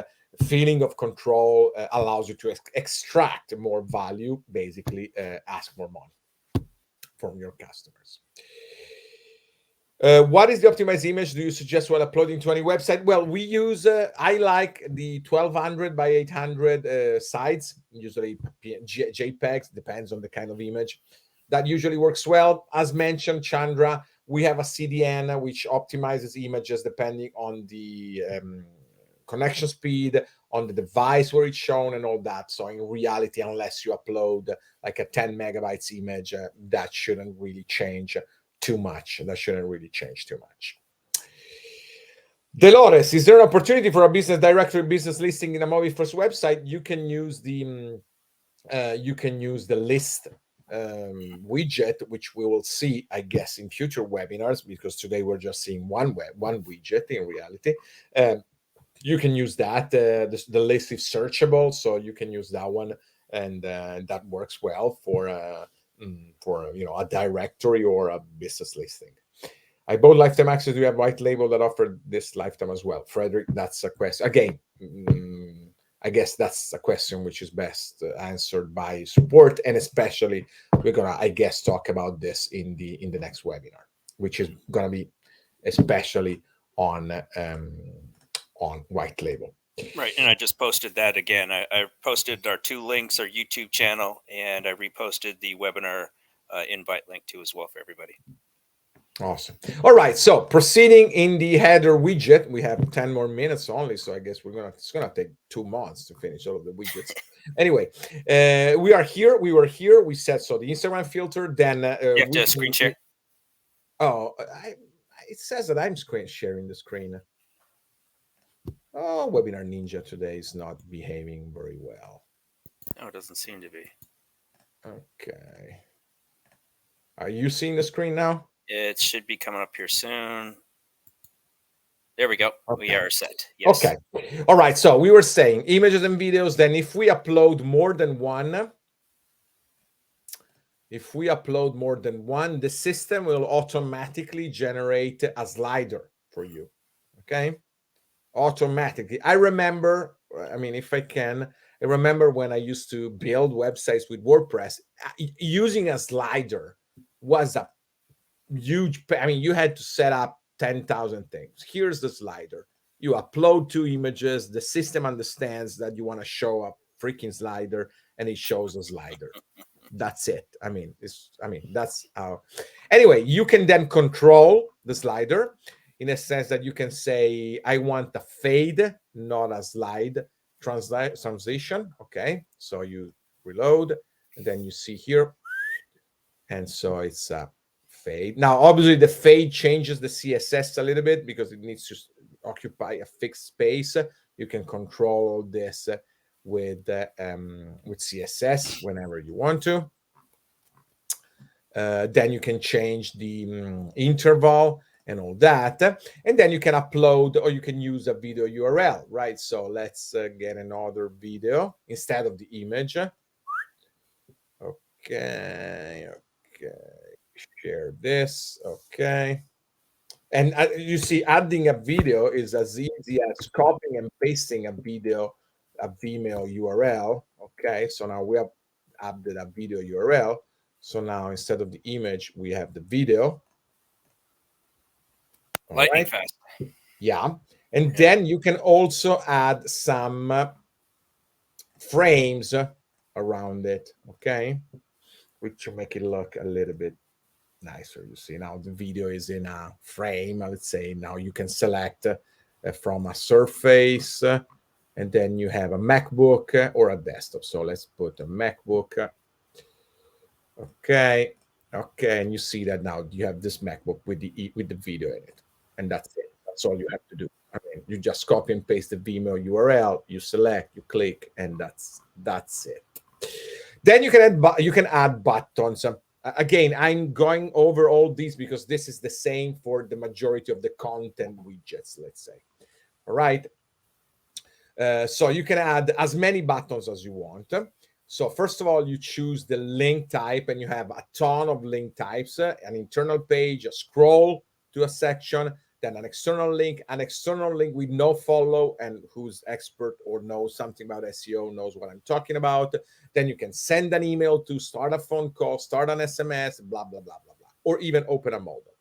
feeling of control allows you to extract more value, basically ask more money from your customers. What is the optimized image do you suggest while uploading to any website? Well, we use, I like the 1200 by 800 size, usually JPEGs, depends on the kind of image. That usually works well. As mentioned, Chandra, we have a CDN which optimizes images depending on the connection speed, on the device where it's shown, and all that. So in reality, unless you upload like a 10 megabytes image, that shouldn't really change too much. That shouldn't really change too much. Dolores, is there an opportunity for a business directory business listing in a movie first website? You can use the list widget, which we will see, I guess, in future webinars, because today we're just seeing one widget in reality. You can use that. The list is searchable, so you can use that one, and that works well for a directory or a business listing. I bought lifetime access. Do you have white label that offered this lifetime as well, Frederick? That's a question again. I guess that's a question which is best answered by support, and especially we're gonna, I guess, talk about this in the next webinar, which is gonna be especially on white label. Right, and I just posted that again. I posted our two links, our YouTube channel, and I reposted the webinar invite link too as well for everybody. Awesome. All right, so proceeding in the header widget, we have 10 more minutes only, so I guess it's gonna take 2 months to finish all of the widgets. Anyway, we are here. We were here. We said so. The Instagram filter. Then You have we to screen share. Oh, it says that I'm sharing the screen. Oh, Webinar Ninja today is not behaving very well. No, it doesn't seem to be. Okay. Are you seeing the screen now? It should be coming up here soon. There we go. Okay. We are set. Yes. Okay. All right. So we were saying images and videos. Then if we upload more than one, the system will automatically generate a slider for you. Okay. Automatically. I remember, if I remember when I used to build websites with WordPress, using a slider was a huge. You had to set up 10,000 things. Here's the slider. You upload two images. The system understands that you want to show a freaking slider, and it shows a slider. That's it. That's how. Anyway, you can then control the slider in a sense that you can say, I want a fade, not a slide transition. Okay, so you reload, and then you see here, and so it's a fade. Now, obviously, the fade changes the CSS a little bit because it needs to occupy a fixed space. You can control this with CSS whenever you want to. Then you can change the interval and all that. And then you can upload or you can use a video URL, right? So let's get another video instead of the image. Okay. Share this. Okay. And you see, adding a video is as easy as copying and pasting a video, a Vimeo URL. Okay. So now we have added a video URL. So now instead of the image, we have the video. All Lightning right. fast. Yeah. And then you can also add some frames around it. Okay. Which will make it look a little bit nicer. You see, now the video is in a frame. Let's say now you can select from a surface and then you have a MacBook or a desktop. So let's put a MacBook. Okay. And you see that now you have this MacBook with the video in it, and that's it. That's all you have to do. I mean, you just copy and paste the Vimeo URL, you select, you click, and that's it. Then you can add buttons. Again, I'm going over all these because this is the same for the majority of the content widgets, let's say. All right. So you can add as many buttons as you want. So first of all, you choose the link type, and you have a ton of link types: an internal page, a scroll to a section, then an external link with no follow, and who's expert or knows something about SEO knows what I'm talking about. Then you can send an email to, start a phone call, start an SMS, blah, blah, blah, blah, blah, or even open a modal,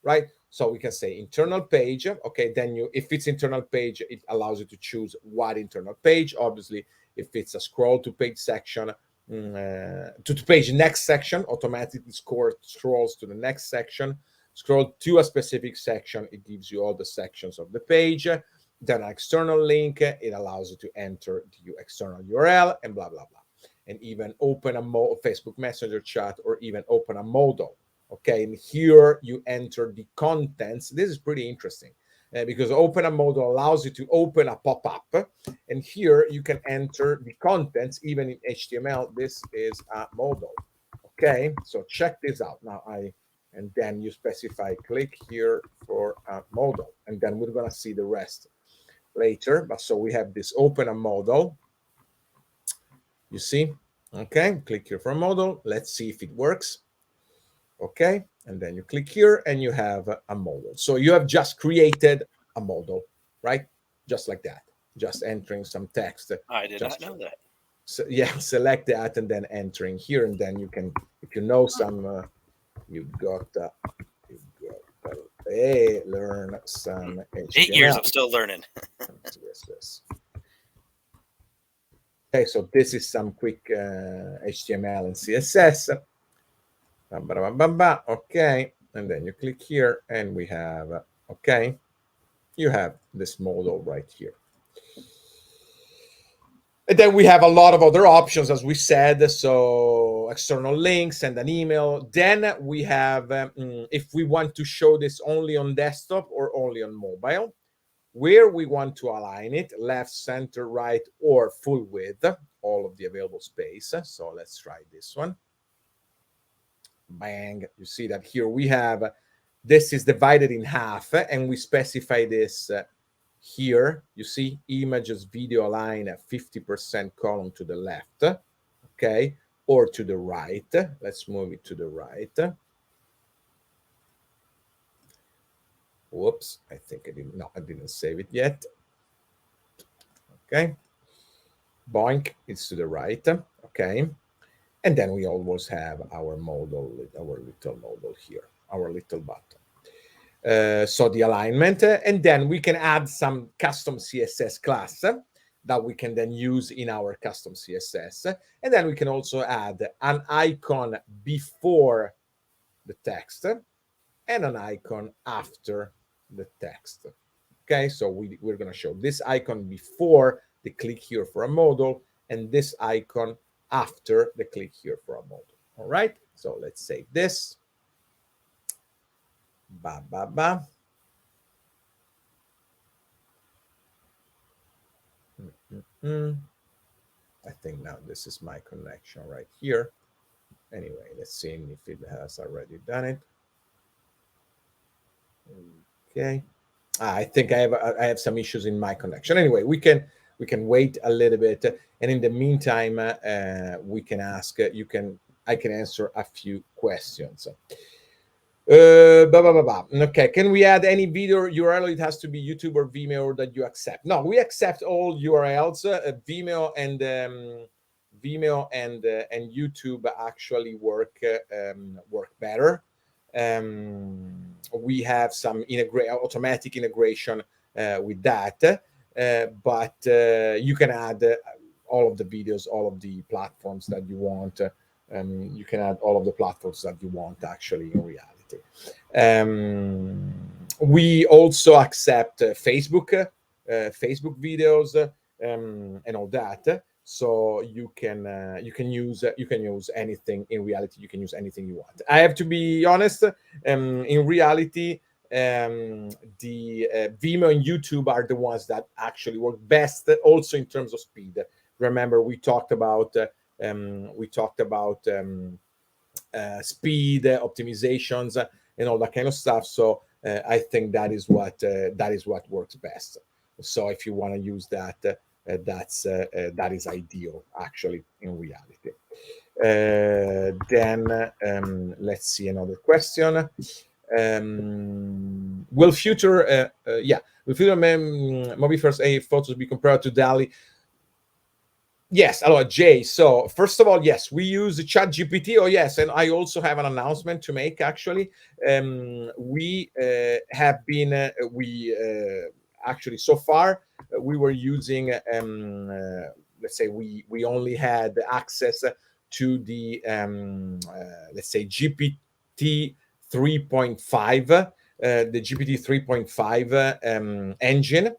right? So we can say internal page. Okay, then if it's internal page, it allows you to choose what internal page. Obviously, if it's a scroll to page section, to page next section, automatically scrolls to the next section. Scroll to a specific section, it gives you all the sections of the page. Then an external link, it allows you to enter the external URL and blah, blah, blah. And even open a Facebook Messenger chat or even open a modal. Okay, and here you enter the contents. This is pretty interesting because open a modal allows you to open a pop-up, and here you can enter the contents even in HTML. This is a modal. Okay, so check this out. Now and then you specify click here for a modal, and then we're gonna see the rest later. But so we have this open a modal. You see, okay, click here for a modal. Let's see if it works. Okay, and then you click here and you have a modal. So you have just created a modal, right? Just like that, just entering some text. I did not know that. So yeah, select that and then entering here, and then you can, if you know some, you've got hey, learn some HTML. 8 years, I'm still learning. Yes. Okay, so this is some quick HTML and CSS. Okay, and then you click here and we have, okay, you have this modal right here. And then we have a lot of other options, as we said. So external links and an email. Then we have, if we want to show this only on desktop or only on mobile, where we want to align it, left, center, right, or full width, all of the available space. So let's try this one. Bang, you see that here we have, this is divided in half, and we specify this here. You see images video align at 50% column to the left, okay, or to the right. Let's move it to the right. Whoops, I think I didn't save it yet. Okay, boink, it's to the right. Okay, and then we always have our modal, our little modal here, our little button. So the alignment, and then we can add some custom CSS class that we can then use in our custom CSS. And then we can also add an icon before the text and an icon after the text. Okay, so we're going to show this icon before the click here for a modal, and this icon after the click here for a modal. All right, so let's save this. Ba ba ba. Mm, mm, mm. I think now this is my connection right here. Anyway, let's see if it has already done it. Okay. I think I have some issues in my connection. Anyway, we can wait a little bit, and in the meantime, we can ask. You can I can answer a few questions. Blah, blah, blah, blah. Okay, can we add any video URL? It has to be YouTube or Vimeo that you accept. No, we accept all URLs. Vimeo and YouTube actually work better. We have some automatic integration with that, but you can add all of the videos, all of the platforms that you want. You can add all of the platforms that you want actually in reality. We also accept Facebook videos, and all that. So you can use anything in reality. You can use anything you want. I have to be honest. In reality, the Vimeo and YouTube are the ones that actually work best, also in terms of speed. Remember, we talked about speed, optimizations, and all that kind of stuff. So I think that is what works best. So if you want to use that, that is ideal, actually, in reality. Then let's see another question. Will future, yeah, will future movie first A photos be compared to DALI? Yes, hello, Jay. So first of all, yes, we use Chat GPT. Oh, yes, and I also have an announcement to make. Actually, we have been we actually so far we were using let's say we only had access to the let's say GPT 3.5, the GPT 3.5 engine.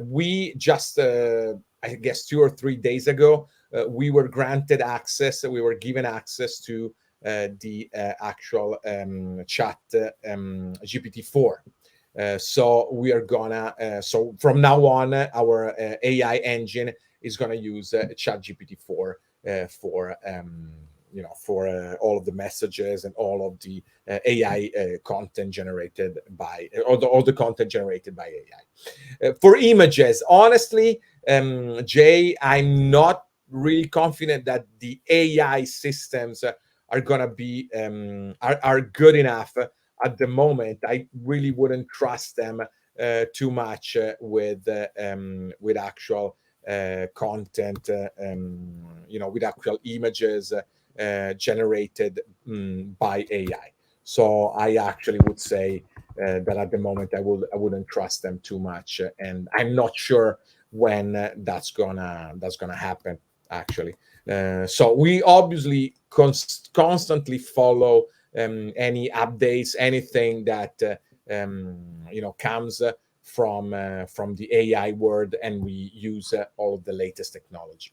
We just, I guess, 2 or 3 days ago, we were granted access. We were given access to the actual chat GPT-4. So we are gonna. So from now on, our AI engine is gonna use Chat GPT-4 for all of the messages and all of the AI content generated by all the content generated by AI. For images, honestly, Jay, I'm not really confident that the AI systems are gonna be are good enough at the moment. I really wouldn't trust them too much with actual content, with actual images generated by AI. So I actually would say that at the moment I wouldn't trust them too much, and I'm not sure when that's gonna happen actually. So we obviously constantly follow any updates, anything that comes from the AI world, and we use all of the latest technology.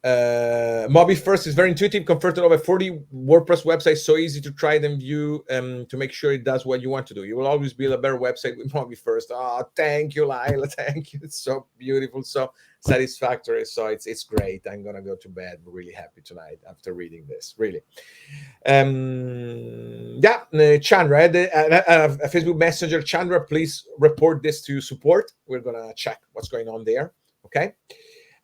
Mobi First is very intuitive, converted over 40 WordPress websites, so easy to try and view to make sure it does what you want to do. You will always build a better website with Mobi First. Oh, thank you, Lila. Thank you. It's so beautiful, so satisfactory. So it's great. I'm gonna go to bed really happy tonight after reading this. Really. Yeah, Chandra, a Facebook Messenger. Chandra, please report this to support. We're gonna check what's going on there. Okay.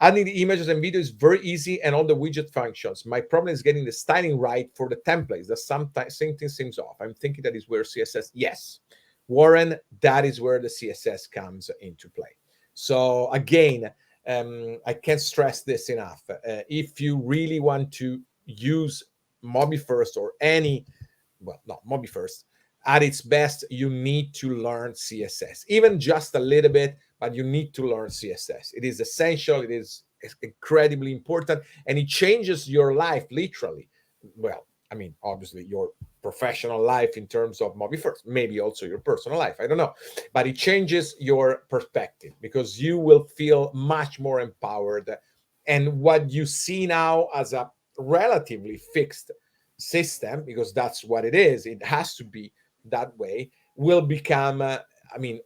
Adding the images and videos is very easy, and all the widget functions. My problem is getting the styling right for the templates. That sometimes something seems off. I'm thinking that is where CSS. Yes, Warren, that is where the CSS comes into play. So again, I can't stress this enough. If you really want to use Mobi First or any, well, not Mobi First, at its best, you need to learn CSS, even just a little bit, but you need to learn CSS. It is essential. It is incredibly important, and it changes your life literally. Well, I mean, obviously, your professional life in terms of Mobi First, maybe also your personal life. I don't know, but it changes your perspective because you will feel much more empowered. And what you see now as a relatively fixed system, because that's what it is, it has to be that way, will become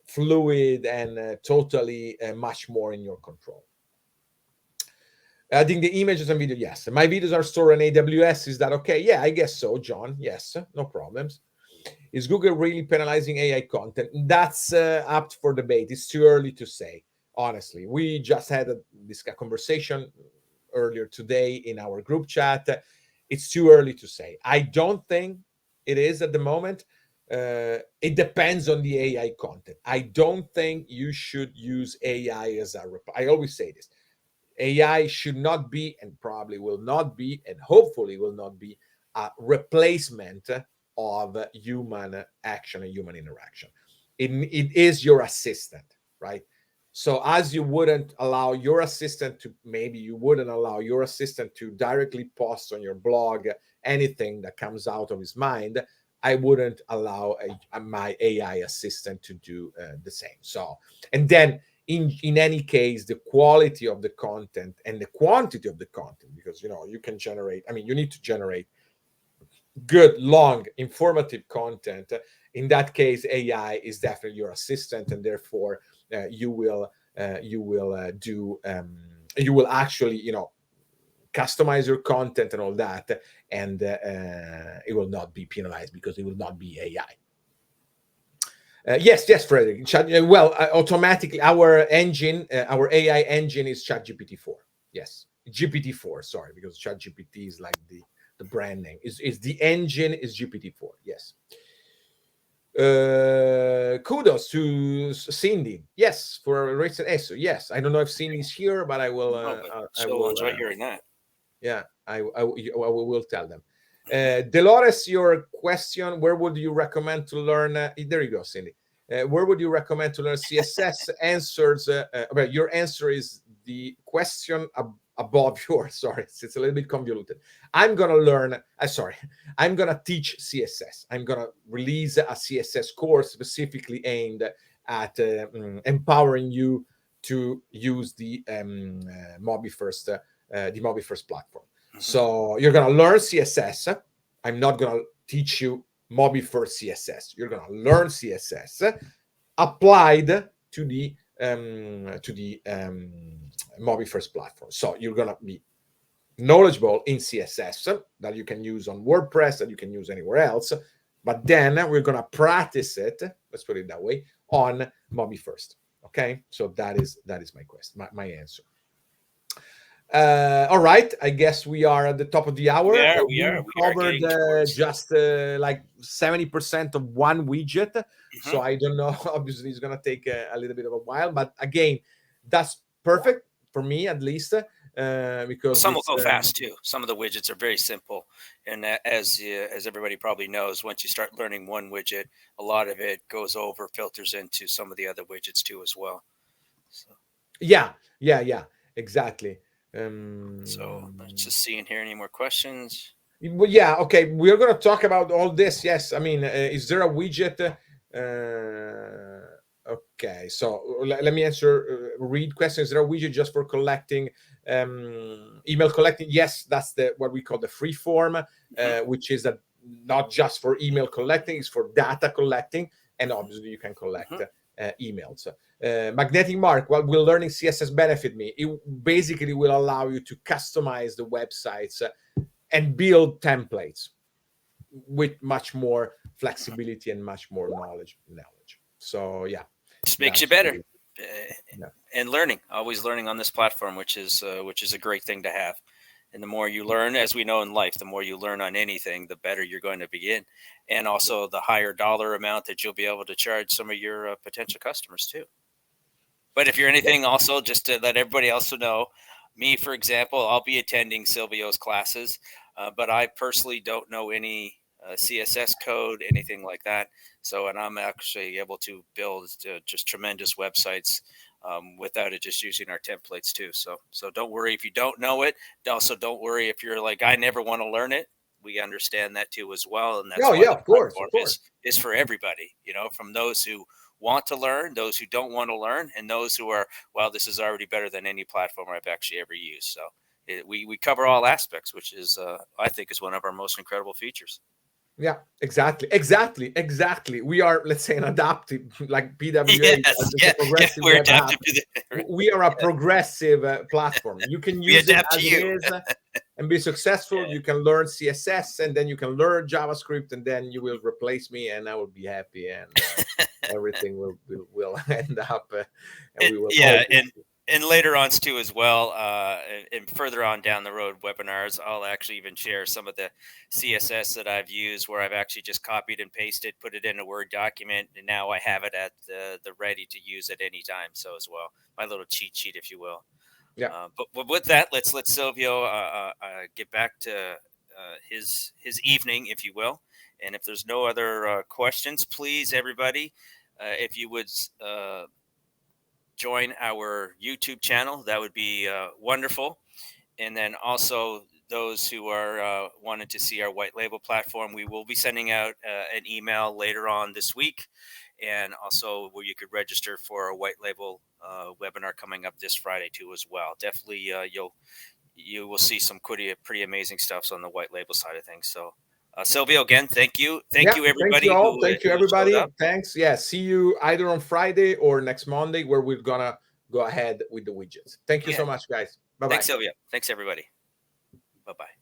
fluid and totally much more in your control. Adding the images and video, yes. My videos are stored on AWS. Is that okay? Yeah, I guess so, John. Yes, no problems. Is Google really penalizing AI content? That's up for debate. It's too early to say, honestly. We just had this conversation earlier today in our group chat. It's too early to say. I don't think it is at the moment. It depends on the AI content. I don't think you should use AI as a I always say this. AI should not be, and probably will not be, and hopefully will not be, a replacement of human action and human interaction. It is your assistant, right? So as you wouldn't allow your assistant to, maybe you wouldn't allow your assistant to directly post on your blog anything that comes out of his mind, I wouldn't allow my AI assistant to do the same. So, and then in any case, the quality of the content and the quantity of the content, because you can generate, you need to generate good, long, informative content. In that case, AI is definitely your assistant, and therefore you will do you will actually customize your content and all that, and it will not be penalized because it will not be AI. Yes, Frederick. Well, automatically, our engine, our AI engine is ChatGPT 4. Yes, GPT 4. Sorry, because ChatGPT is like the brand name. Is the engine is GPT 4? Yes. Kudos to Cindy. Yes, for a recent ESO. Yes, I don't know if Cindy's here, but I will. No, but I still will. enjoy hearing that. Yeah, I will tell them. Dolores, your question: where would you recommend to learn? There you go, Cindy. Where would you recommend to learn CSS answers? Well, your answer is the question above yours. Sorry, it's a little bit convoluted. I'm gonna learn. Sorry, I'm gonna teach CSS. I'm gonna release a CSS course specifically aimed at empowering you to use the MobiFirst platform. So you're gonna learn CSS. I'm not gonna teach you MobiFirst CSS. You're gonna learn CSS applied to the MobiFirst platform. So you're gonna be knowledgeable in CSS that you can use on WordPress, that you can use anywhere else. But then we're gonna practice it. Let's put it that way on MobiFirst. Okay, so that is my question, my answer. All right, I guess we are at the top of the hour. We are Covered getting towards just like 70% of one widget. So I don't know. Obviously, it's going to take a little bit of a while, but again, that's perfect for me at least, because some will go fast too. Some of the widgets are very simple, and as everybody probably knows, once you start learning one widget, a lot of it goes over, filters into some of the other widgets too as well. So. Yeah, exactly. So let's just see in here any more questions. Well, yeah, okay. We're going to talk about all this. Yes, is there a widget? Okay, so let me answer. Read questions. Is there a widget just for collecting email collecting? Yes, that's what we call the free form, which is not just for email collecting; it's for data collecting, and obviously you can collect emails. Magnetic Mark, what will learning CSS benefit me? It basically will allow you to customize the websites and build templates with much more flexibility and much more knowledge. So yeah, just makes you better. And learning, always learning on this platform, which is a great thing to have. And the more you learn, as we know in life, the more you learn on anything, the better you're going to begin. And also the higher dollar amount that you'll be able to charge some of your potential customers too. But if you're anything, also just to let everybody else know, me, for example, I'll be attending Silvio's classes, but I personally don't know any CSS code, anything like that. So, and I'm actually able to build just tremendous websites without it, just using our templates too. So don't worry if you don't know it. Also, don't worry if you're like, I never want to learn it. We understand that too as well, and that's why the platform is for everybody. From those who want to learn, those who don't want to learn, and those who are, well, this is already better than any platform I've actually ever used. So we cover all aspects, which is I think is one of our most incredible features. Yeah, exactly. We are, let's say, an adaptive, like PWA, Yes, it's a yeah, yeah. progressive We're web app. adaptive to the. We are a progressive platform. You can We use it adapt to as it you. is and be successful. Yeah. You can learn CSS, and then you can learn JavaScript, and then you will replace me, and I will be happy, and everything will end up, and we will Yeah, all be happy. and later on too as well, and further on down the road webinars, I'll actually even share some of the CSS that I've used, where I've actually just copied and pasted, put it in a Word document, and now I have it at the ready to use at any time. So as well, my little cheat sheet, if you will. Yeah, But with that, let's let Silvio get back to his evening, if you will. And if there's no other questions, please everybody, if you would join our YouTube channel, that would be wonderful. And then also those who are wanted to see our white label platform, we will be sending out an email later on this week, and also where you could register for a white label webinar coming up this Friday too as well. Definitely, you will see some pretty amazing stuff on the white label side of things. So, Silvio, again, thank yeah. you Thank you everybody all. Thank you, who showed everybody. up. Thanks. Yeah. See you either on Friday or next Monday, where we're gonna go ahead with the widgets. Thank you Yeah, so much, guys. Bye thanks, bye. Silvio. Thanks everybody. Bye bye.